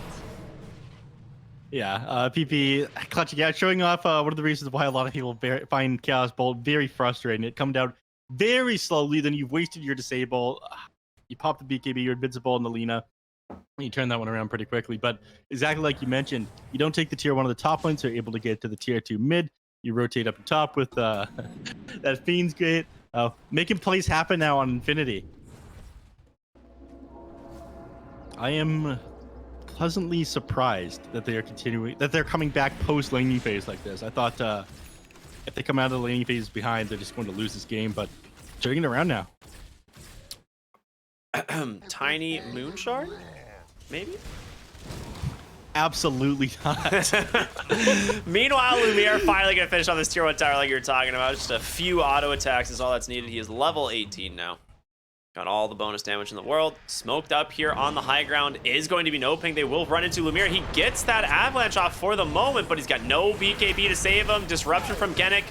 Yeah, PP clutching out, showing off one of the reasons why a lot of people find Chaos Bolt very frustrating. It come down very slowly, then you've wasted your disable. You pop the BKB, you're invincible in the Lina. You turn that one around pretty quickly, but exactly like you mentioned, you don't take the tier 1 of the top lane, so you're able to get to the tier 2 mid. You rotate up to top with that Fiend's Gate. Making plays happen now on Infinity. I am pleasantly surprised that they are they're coming back post laning phase like this. I thought if they come out of the laning phase behind, they're just going to lose this game, but turning it around now. Tiny Moonshard? Maybe? Absolutely not. Meanwhile, Lumire finally gonna finish on this tier 1 tower like you were talking about. Just a few auto attacks is all that's needed. He is level 18 now. Got all the bonus damage in the world. Smoked up here on the high ground is going to be NoPing. They will run into Lumire. He gets that avalanche off for the moment, but he's got no BKB to save him. Disruption from Genic.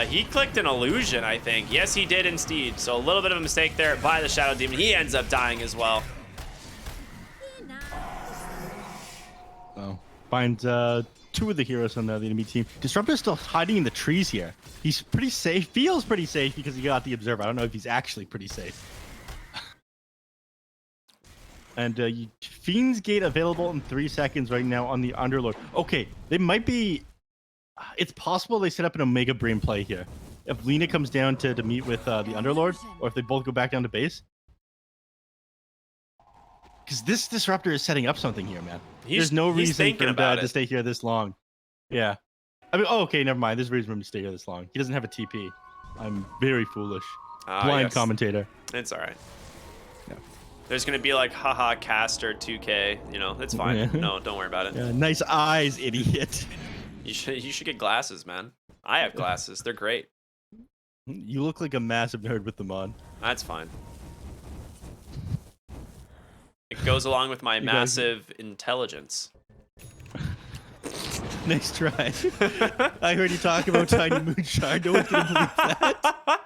He clicked an illusion, I think. Yes, he did indeed. So a little bit of a mistake there by the Shadow Demon. He ends up dying as well. Oh, finds 2 of the heroes on the enemy team. Disruptor's still hiding in the trees here. He's pretty safe. Feels pretty safe because he got the Observer. I don't know if he's actually pretty safe. And Fiend's Gate available in 3 seconds right now on the Underlord. Okay, they might be... It's possible they set up an Omega Brain play here. If Lina comes down to meet with the Underlord, or if they both go back down to base. Because this Disruptor is setting up something here, man. There's no reason for him to stay here this long. Yeah. I mean, oh, okay, never mind. There's a reason for him to stay here this long. He doesn't have a TP. I'm very foolish. Blind commentator. It's all right. Yeah. There's gonna be like, haha, caster 2K. You know, it's fine. Yeah. No, don't worry about it. Yeah, nice eyes, idiot. You should get glasses, man. I have glasses. They're great. You look like a massive nerd with them on. That's fine. It goes along with my massive intelligence. Nice try. I heard you talk about tiny moonshine. No one's gonna believe that.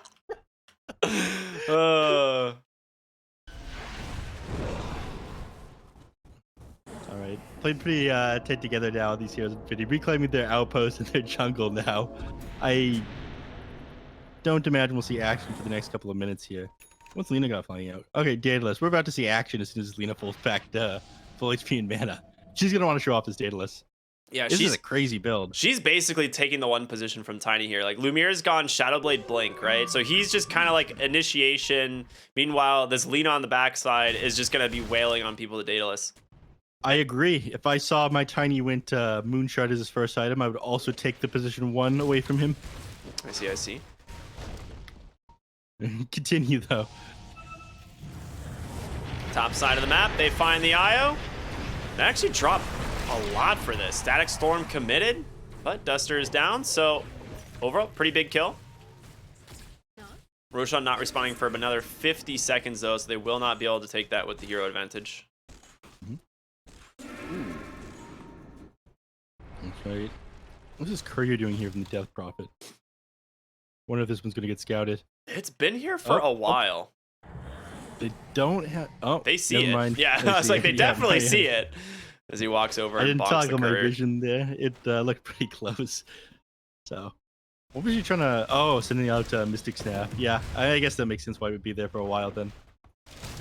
All right, played pretty tight together now. These heroes in Infinity, reclaiming their outpost and their jungle now. I don't imagine we'll see action for the next couple of minutes here. What's Lina got flying out? Okay, Daedalus. We're about to see action as soon as Lina pulls back full HP and mana. She's gonna want to show off this Daedalus. Yeah, this is a crazy build. She's basically taking the one position from Tiny here. Like, Lumiere's gone Shadowblade Blink, right? So he's just kind of like initiation. Meanwhile, this Lina on the backside is just going to be wailing on people to Daedalus. I agree. If I saw my Tiny went Moonshard as his first item, I would also take the position 1 away from him. I see. Continue, though. Top side of the map, they find the IO. They actually drop a lot for this. Static Storm committed, but Duster is down, so overall, pretty big kill. Roshan not responding for another 50 seconds, though, so they will not be able to take that with the hero advantage. That's right. What's this courier doing here from the Death Prophet? Wonder if this one's going to get scouted. It's been here for a while. They don't have... Oh, they see it. Mind. Yeah, I was like, they definitely see it. As he walks over and bonks the toggle my courier. vision there. It looked pretty close. So, what was he trying to... Oh, sending out Mystic Snap. Yeah, I guess that makes sense why it would be there for a while then.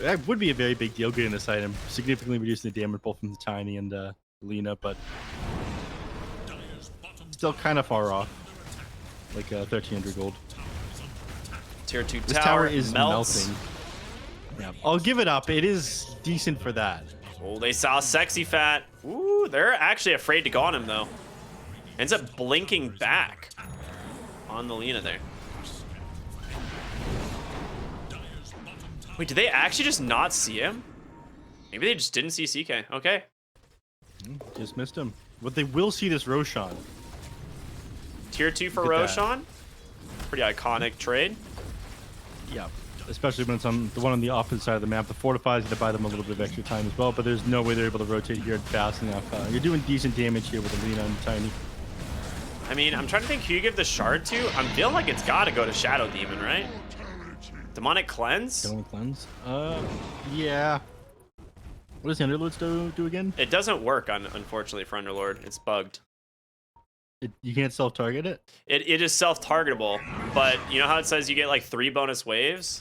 That would be a very big deal getting this item. Significantly reducing the damage both from the Tiny and Lina, but... Still kind of far off. Like 1,300 gold. Tier 2 this tower is melting. Yeah, I'll give it up. It is decent for that. Oh, they saw Sexy Fat. Ooh, they're actually afraid to go on him, though. Ends up blinking back on the Lina there. Wait, did they actually just not see him? Maybe they just didn't see CK. Okay. Just missed him. But they will see this Roshan. Tier 2 for Roshan. Pretty iconic trade. Yeah. Especially when it's on the one on the opposite side of the map. The fortify is going to buy them a little bit of extra time as well, but there's no way they're able to rotate here fast enough. You're doing decent damage here with the Lina and Tiny. I mean, I'm trying to think who you give the shard to. I'm feeling like it's got to go to Shadow Demon, right? Demonic Cleanse? Demonic Cleanse? Yeah. What does the Underlords do again? It doesn't work, unfortunately, for Underlord. It's bugged. You can't self-target it? It is self-targetable, but you know how it says you get like 3 bonus waves?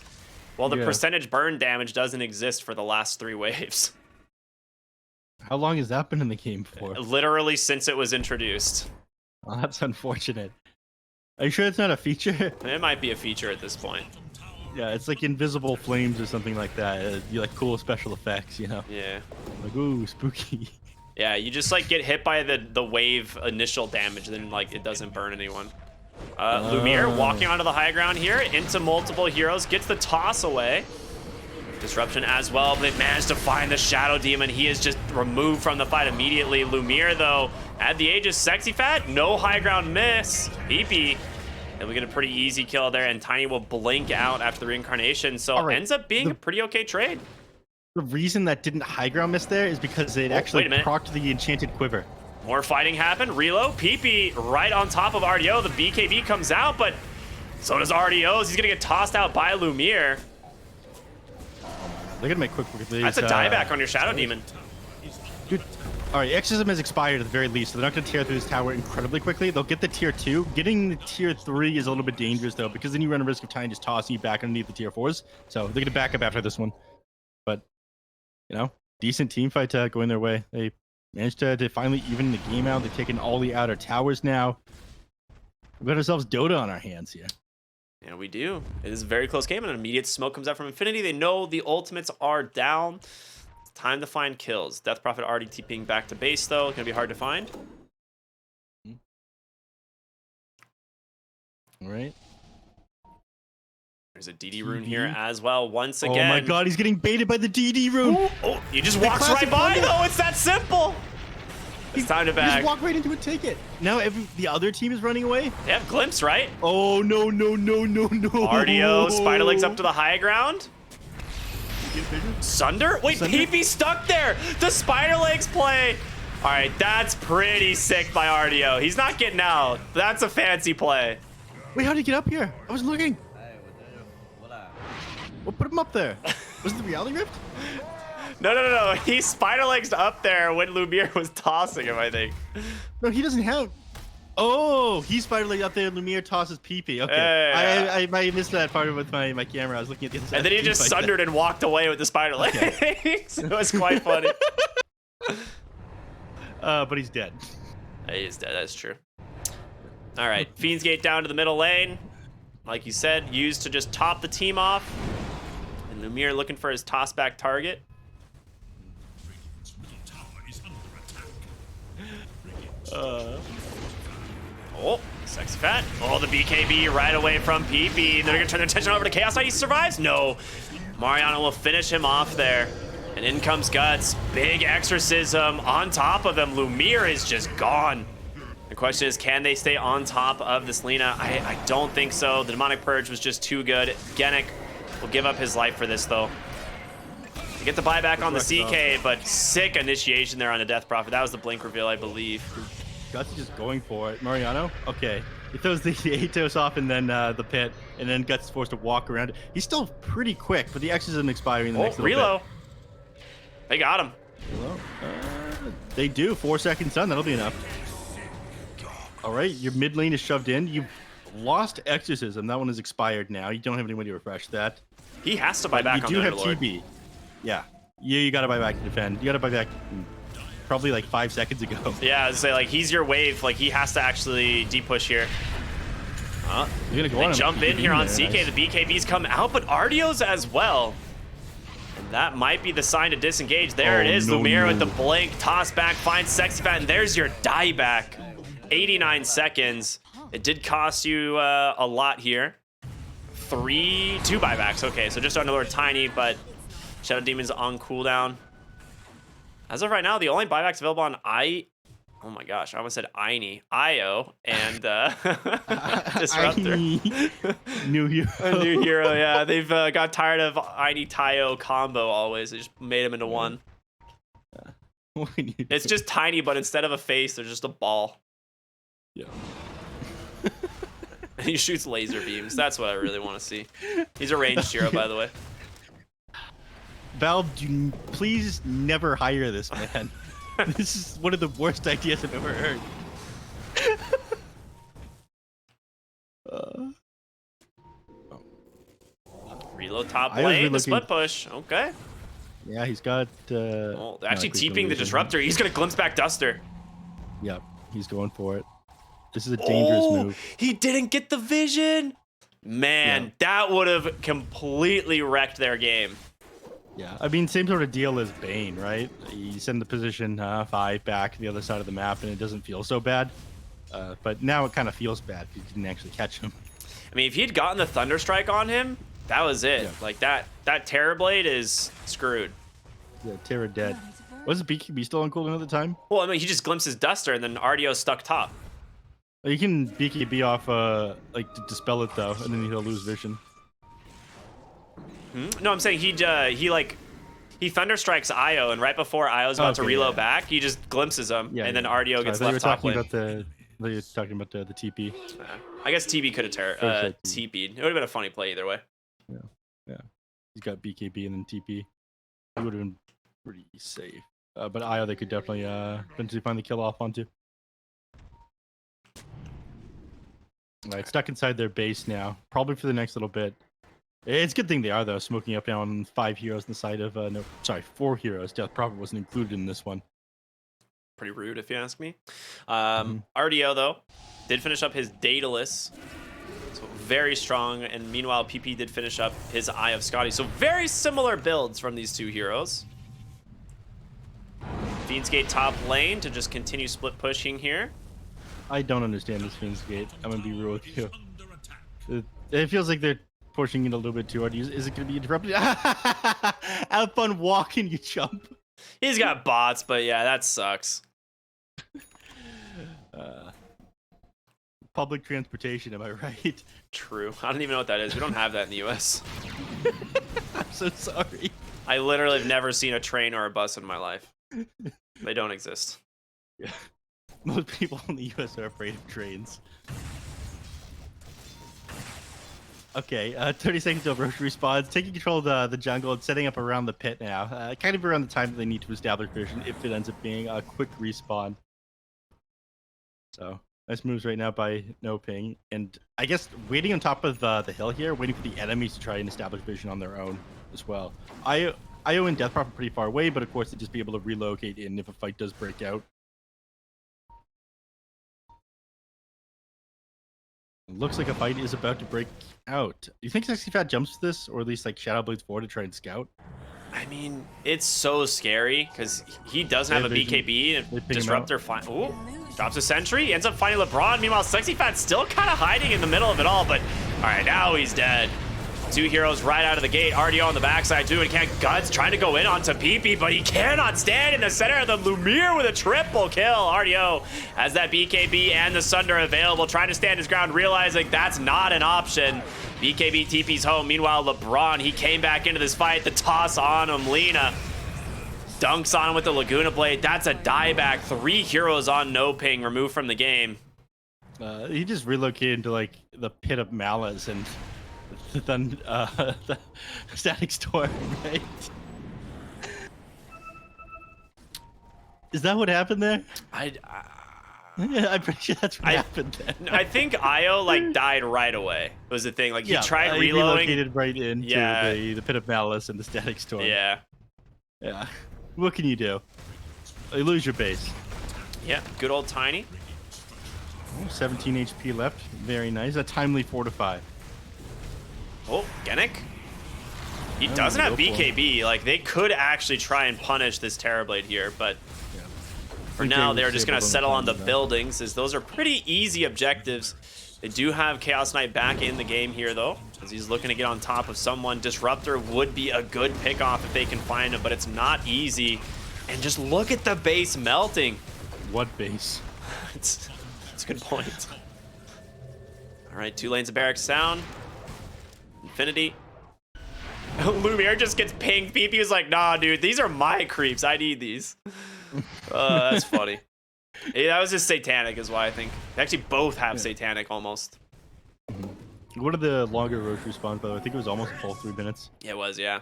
Well, the percentage burn damage doesn't exist for the last 3 waves. How long has that been in the game for? Literally since it was introduced. Oh, that's unfortunate. Are you sure it's not a feature? It might be a feature at this point. Yeah, it's like invisible flames or something like that. You like cool special effects, you know? Yeah. Like, ooh, spooky. Yeah, you just like get hit by the wave initial damage, then like it doesn't burn anyone. Lumiere walking onto the high ground here into multiple heroes, gets the toss away. Disruption as well, but they've managed to find the Shadow Demon. He is just removed from the fight immediately. Lumiere, though, at the age of Sexy Fat, no high ground miss. PP. And we get a pretty easy kill there, and Tiny will blink out after the reincarnation. So ends up being a pretty okay trade. The reason that didn't high ground miss there is because it actually procced the enchanted quiver. More fighting happened. Reload. PP right on top of RDO. The BKB comes out, but so does RDO's. He's going to get tossed out by Lumiere. They're going to make quick work of these. That's a dieback on your Shadow Demon. Dude. All right, Exorcism has expired at the very least, so they're not going to tear through this tower incredibly quickly. They'll get the tier 2. Getting the tier 3 is a little bit dangerous, though, because then you run a risk of Tiny just tossing you back underneath the tier 4s. So they're going to back up after this one. But, you know, decent team fight going their way. They managed to finally even the game out. They've taken all the outer towers now. We've got ourselves Dota on our hands here. Yeah, we do. It is a very close game, and an immediate smoke comes out from Infinity. They know the ultimates are down. It's time to find kills. Death Prophet already TPing back to base, though. It's going to be hard to find. All right. There's a DD rune here as well. Once again. Oh my god, he's getting baited by the DD rune. Oh, he just walks right by though. It's that simple. It's time to back. Just walk right into it, take it. Now the other team is running away. They have glimpse, right? Oh no. RDO, spider legs up to the high ground. Sunder? Wait, PP stuck there. The spider legs play. All right, that's pretty sick by RDO. He's not getting out. That's a fancy play. Wait, how did he get up here? I was looking. What put him up there? Was it the reality rift? No. He spider legs up there when Lumiere was tossing him, I think. No, he doesn't have. Oh, he's spider legs up there. Lumiere tosses PP. Okay, I missed that part with my camera. I was looking at the other side. And then he just sundered and walked away with the spider legs. Okay. It was quite funny. But he's dead. He is dead. That's true. All right, Fiend's Gate down to the middle lane. Like you said, used to just top the team off. And Lumiere looking for his toss-back target. Oh, Sexy Fat. Oh, the BKB right away from PP. They're gonna turn their attention over to Chaos Knight. He survives? No. Mariano will finish him off there. And in comes Guts. Big exorcism on top of them. Lumiere is just gone. The question is, can they stay on top of this Lina? I don't think so. The Demonic Purge was just too good. Genic will give up his life for this, though. You get the buyback on the CK, but sick initiation there on the Death Prophet. That was the blink reveal, I believe. Guts is just going for it. Mariano? Okay. He throws the Atos off and then the pit, and then Guts is forced to walk around it. He's still pretty quick, but the X isn't expiring in the next little bit. They got him. They do. 4 seconds done. That'll be enough. All right, your mid lane is shoved in. You've lost Exorcism. That one is expired now. You don't have any way to refresh that. He has to buy back on the Underlord. You do have TB. Yeah. You got to buy back to defend. You got to buy back probably like 5 seconds ago. Yeah, I'd say like he's your wave. Like he has to actually deep push here. You're gonna go on him. Jump in here on CK. Nice. The BKBs come out, but Ardio's as well. And that might be the sign to disengage. There it is. Lumiere with the blink. Toss back, finds Sexy Fat, and there's your dieback. 89 seconds. It did cost you a lot here. 2 buybacks. Okay, so just Underlord tiny, but Shadow Demon's on cooldown. As of right now, the only buybacks available on oh my gosh, I almost said IO and Disruptor. New hero. A new hero, yeah. They've got tired of Tio combo always. They just made them into one. It's just tiny, but instead of a face, there's just a ball. Yeah. And he shoots laser beams. That's what I really want to see. He's a ranged hero, by the way. Valve, please never hire this man. This is one of the worst ideas I've ever heard. Reload top lane, the split push. Okay. Yeah, he's got... they're actually TPing the Disruptor. He's going to glimpse back Duster. Yep, he's going for it. This is a dangerous move. He didn't get the vision. Man, that would have completely wrecked their game. Yeah, I mean, same sort of deal as Bane, right? You send the position 5 back to the other side of the map, and it doesn't feel so bad. But now it kind of feels bad because you didn't actually catch him. I mean, if he had gotten the Thunder Strike on him, that was it. Yeah. Like, that Terrorblade is screwed. Yeah, Terror dead. Was BKB still on cooldown at the time? Well, I mean, he just glimpses Duster, and then RDO stuck top. You can BKB off, like, to dispel it, though, and then he'll lose vision. No, I'm saying he Thunder Strikes Io, and right before Io's about to reload back, he just glimpses him, and then RDO gets left top lane. You're talking about the TP. I guess TP could have TP'd. It would have been a funny play either way. Yeah. He's got BKB and then TP. He would have been pretty safe. But Io, they could definitely eventually find the kill off onto. Alright, stuck inside their base now. Probably for the next little bit. It's a good thing they are, though, smoking up now on 5 heroes on the side of, 4 heroes. Death Prophet wasn't included in this one. Pretty rude, if you ask me. RDO, though, did finish up his Daedalus. So very strong, and meanwhile, PP did finish up his Eye of Scotty. So very similar builds from these 2 heroes. Fiend's Gate top lane to just continue split pushing here. I don't understand this Fiend's Gate. I'm going to be real with you. It feels like they're pushing it a little bit too hard. Is it going to be interrupted? Have fun walking, you chump. He's got bots, but yeah, that sucks. Public transportation, am I right? True. I don't even know what that is. We don't have that in the US. I'm so sorry. I literally have never seen a train or a bus in my life. They don't exist. Yeah. Most people in the US are afraid of trains. Okay, 30 seconds till Roche respawns, taking control of the jungle and setting up around the pit now. Kind of around the time that they need to establish vision if it ends up being a quick respawn. So, nice moves right now by NoPing. And I guess waiting on top of the hill here, waiting for the enemies to try and establish vision on their own as well. IO and Death Prop are pretty far away, but of course they'd just be able to relocate in if a fight does break out. Looks like a fight is about to break out. Do you think Sexy Fat jumps to this, or at least like Shadow Blades forward to try and scout? I mean, it's so scary because he doesn't have a BKB and Disruptor ooh, drops a sentry, ends up finding LeBron. Meanwhile, Sexy Fat's still kind of hiding in the middle of it all, but all right, now he's dead. Two heroes right out of the gate. RDO on the backside too, and can't Guts trying to go in onto PP, but he cannot stand in the center of the Lumiere with a triple kill. RDO has that BKB and the Sunder available, trying to stand his ground, realizing that's not an option. BKB TP's home. Meanwhile, LeBron, he came back into this fight. The toss on him. Lina dunks on him with the Laguna Blade. That's a dieback. 3 heroes on NoPing removed from the game. He just relocated into like the pit of Malice and then the Static Storm, right? Is that what happened there? Yeah, I'm pretty sure that's what happened then. I think Io like died right away. Was the thing, like he tried he reloading. Relocated right into the pit of Malice and the Static Storm. Yeah. What can you do? You lose your base. Yeah, good old Tiny. 17 HP left. Very nice. A timely fortify. Oh, Genic. He doesn't have BKB. Like, they could actually try and punish this Terrorblade here, but for now, they're just going to settle on the buildings, as those are pretty easy objectives. They do have Chaos Knight back in the game here, though, as he's looking to get on top of someone. Disruptor would be a good pick-off if they can find him, but it's not easy. And just look at the base melting. What base? It's a good point. All right, 2 lanes of barracks down. Infinity. Lumiere just gets pinged. PP was like, nah, dude, these are my creeps. I need these. That's funny. Yeah, that was just Satanic is why I think. They actually both have Satanic almost. What are the longer Roche respawns, by the way? I think it was almost a full 3 minutes. Yeah, it was, yeah.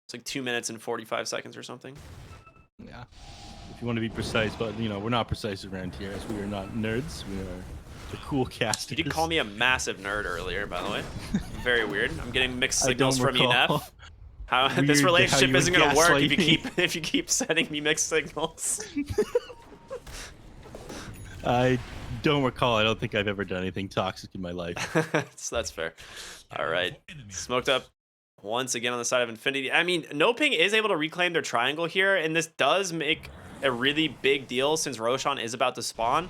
It's like 2 minutes and 45 seconds or something. Yeah. If you want to be precise, but, you know, we're not precise around here, as we are not nerds. We are the cool casters. You did call me a massive nerd earlier, by the way. Very weird. I'm getting mixed signals from you, Neph. This relationship isn't going to work if you keep sending me mixed signals. I don't recall. I don't think I've ever done anything toxic in my life. So that's fair. All right. Smoked up once again on the side of Infinity. I mean, NoPing is able to reclaim their triangle here, and this does make a really big deal since Roshan is about to spawn.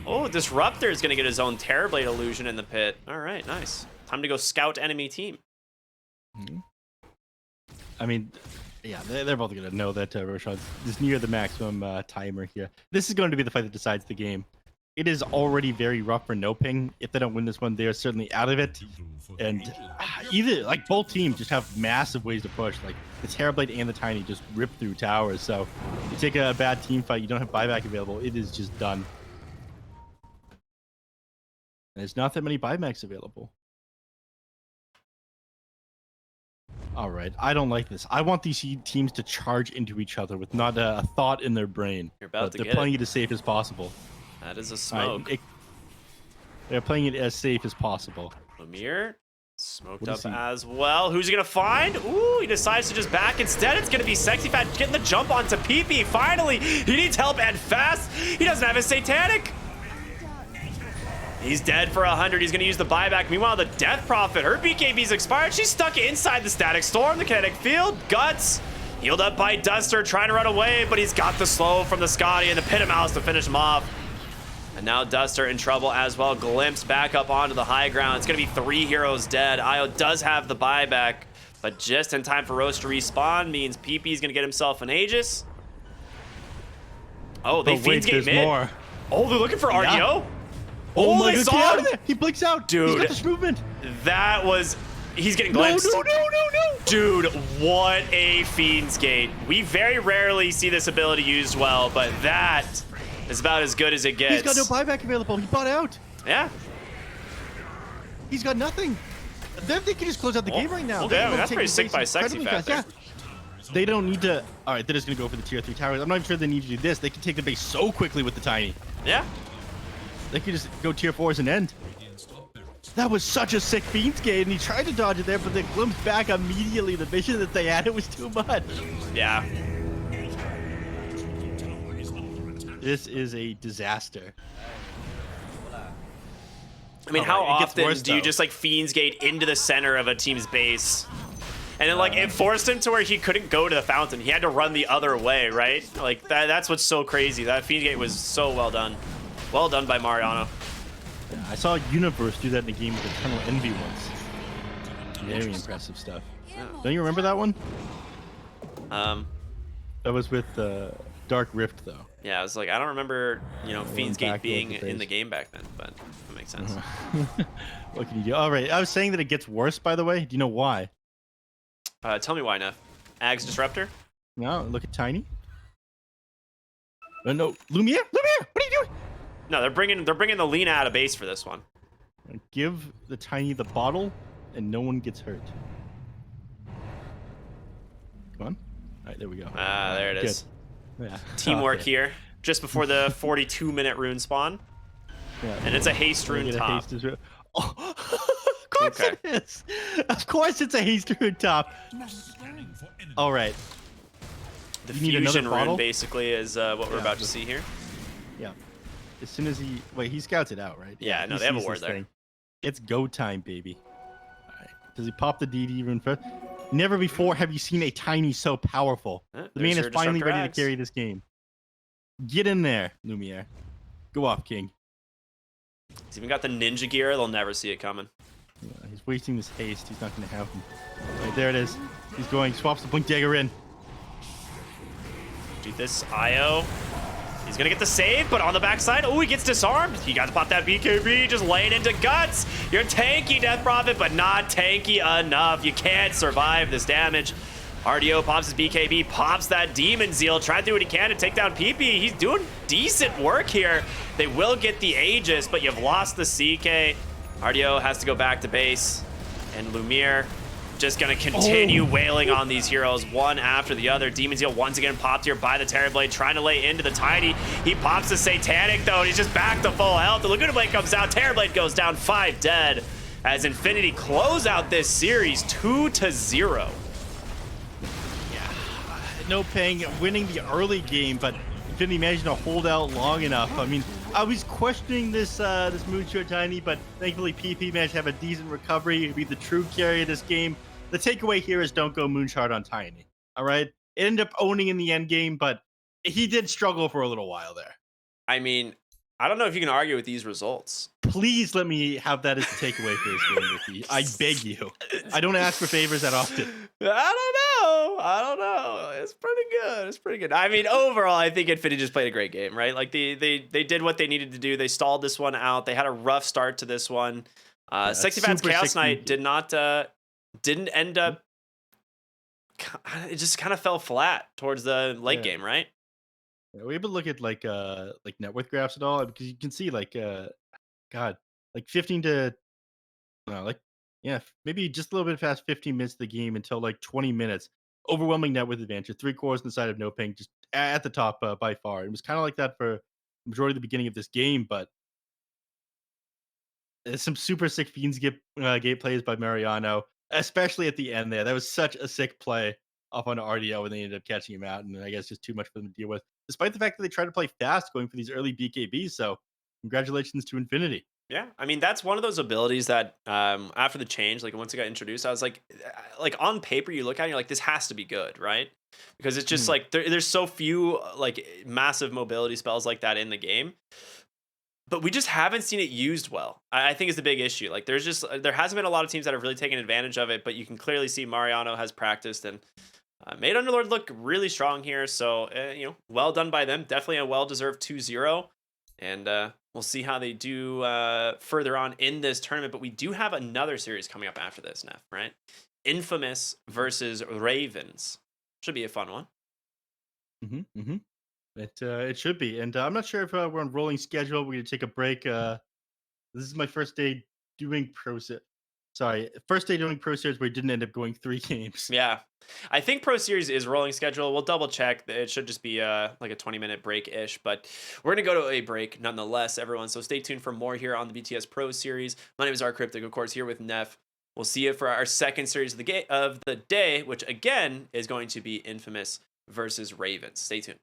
Oh, Disruptor is going to get his own Terrorblade illusion in the pit. All right, nice. Time to go scout enemy team. I mean, yeah, they're both going to know that Roshan is near the maximum timer here. This is going to be the fight that decides the game. It is already very rough for NoPing. If they don't win this one, they are certainly out of it. And either, like, both teams just have massive ways to push. Like, the Terrorblade and the Tiny just rip through towers. So, you take a bad team fight, you don't have buyback available, it is just done. And there's not that many buybacks available. All right, I don't like this. I want these teams to charge into each other with not a thought in their brain. You're about to they're get playing it as safe as possible. That is a smoke. They're playing it as safe as possible. Lumiere smoked up as well. Who's he gonna find? Ooh, he decides to just back instead. It's gonna be Sexy Fat getting the jump onto PP. Finally, he needs help and fast. He doesn't have his Satanic. He's dead for 100. He's going to use the buyback. Meanwhile, the Death Prophet, her BKB's expired. She's stuck inside the Static Storm, the kinetic field. Guts, healed up by Duster, trying to run away, but he's got the slow from the Scotty and the Pit of Malice to finish him off. And now Duster in trouble as well. Glimpse back up onto the high ground. It's going to be 3 heroes dead. Io does have the buyback, but just in time for Roast to respawn means PP is going to get himself an Aegis. Oh, they Fiendsgate mid. More. Oh, they're looking for RDO? Yeah. Oh my they God, saw him. He blinks out. Dude. He's got this movement. That was... He's getting glimpsed. No. Dude, what a Fiend's Gate. We very rarely see this ability used well, but that is about as good as it gets. He's got no buyback available. He bought out. Yeah. He's got nothing. They can just close out the game right now. Yeah, that's pretty sick by Sexy Fat there. Yeah. They don't need to... All right, they're just going to go for the tier 3 towers. I'm not even sure they need to do this. They can take the base so quickly with the Tiny. Yeah. They could just go tier 4s and end. That was such a sick Fiend's Gate, and he tried to dodge it there, but they glimpsed back immediately. The vision that they had, it was too much. Yeah. This is a disaster. I mean, how often worse, do you though. just like Fiend's Gate into the center of a team's base? And then like it forced him to where he couldn't go to the fountain. He had to run the other way, right? Like that's what's so crazy. That Fiend's Gate was so well done. Well done by Mariano. Yeah, I saw Universe do that in a game with Eternal Envy once. Very impressive stuff. Don't you remember that one? That was with Dark Rift, though. Yeah, I was like, I don't remember, you know, Fiend's Gate back being over the in the base. game back then, but that makes sense. What can you do? All right, I was saying that it gets worse, by the way. Do you know why? Tell me why, Neff. Ags Disruptor? No, look at Tiny. No, Lumiere, what are you doing? No, they're bringing the Lina out of base for this one. Give the Tiny the bottle, and no one gets hurt. Come on. All right, there we go. Ah, there it is. Good. Yeah. Teamwork Okay. here, just before the 42-minute rune spawn. Yeah. And it's a haste rune Get a top. haste oh, of course Okay. it is. Of course it's a haste rune top. All right. The You need another fusion rune bottle? basically is what we're Yeah, about to just- see here. Yeah. As soon as he he scouts it out, right? Yeah, no, he they have a sees ward this there. thing. It's go time, baby. All right. Does he pop the DD rune first? Never before have you seen a Tiny so powerful. The There's man is your finally Disruptor ready Ags. to carry this game. Get in there, Lumiere. Go off, King. He's even got the ninja gear. They'll never see it coming. Yeah, he's wasting this haste. He's not going to have him. Right, there it is. He's going. Swaps the Blink Dagger in. Dude, this Io. He's gonna get the save, but on the backside, oh, he gets disarmed. He got to pop that BKB, just laying into guts. You're tanky, Death Prophet, but not tanky enough. You can't survive this damage. RDO pops his BKB, pops that Demon Zeal, try to do what he can to take down PP. He's doing decent work here. They will get the Aegis, but you've lost the CK. RDO has to go back to base, and Lumiere just gonna continue wailing on these heroes one after the other. Demon Zeal once again popped here by the Terrorblade, trying to lay into the Tiny. He pops the Satanic though, and he's just back to full health. The Laguna Blade comes out, Terrorblade goes down, 5 dead. As Infinity close out this series 2-0. NoPing winning the early game, but Infinity managed to hold out long enough. I mean, I was questioning this this Moonshot Tiny, but thankfully PP managed to have a decent recovery to be the true carry of this game. The takeaway here is don't go Moonshot on Tiny. All right, it ended up owning in the end game, but he did struggle for a little while there. I mean, I don't know if you can argue with these results. Please let me have that as the takeaway for this game, Ricky. I beg you. I don't ask for favors that often. I don't know. It's pretty good. It's pretty good. I mean, overall, I think Infinity just played a great game, right? Like they did what they needed to do. They stalled this one out. They had a rough start to this one. Sexy Fat's super Chaos 16. Knight didn't end up. It just kind of fell flat towards the late game, right? Are we able to look at like net worth graphs at all? Because you can see like 15 to maybe just a little bit past 15 minutes of the game until like 20 minutes. Overwhelming net worth advantage. 3 cores on the side of NoPing, just at the top by far. It was kind of like that for the majority of the beginning of this game, but there's some super sick Fiends gate plays by Mariano, especially at the end there. That was such a sick play off on RDO when they ended up catching him out, and I guess just too much for them to deal with, despite the fact that they tried to play fast going for these early BKBs. So congratulations to Infinity. Yeah, I mean, that's one of those abilities that after the change, like once it got introduced, I was like on paper, you look at it, you're like, this has to be good, right? Because it's just like there's so few like massive mobility spells like that in the game. but we just haven't seen it used well. I think is the big issue. Like there hasn't been a lot of teams that have really taken advantage of it, but you can clearly see Mariano has practiced and made Underlord look really strong here. So, well done by them. Definitely a well-deserved 2-0. And we'll see how they do further on in this tournament. But we do have another series coming up after this, Neff, right? Infamous versus Ravens. Should be a fun one. It should be. And I'm not sure if we're on rolling schedule. We're going to take a break. This is my first day doing first day doing Pro Series where we didn't end up going 3 games. Yeah. I think Pro Series is rolling schedule. We'll double check. It should just be like a 20-minute break-ish, but we're going to go to a break nonetheless, everyone. So stay tuned for more here on the BTS Pro Series. My name is rkrytpic, of course, here with Neph. We'll see you for our second series of the day, which again is going to be Infamous versus Ravens. Stay tuned.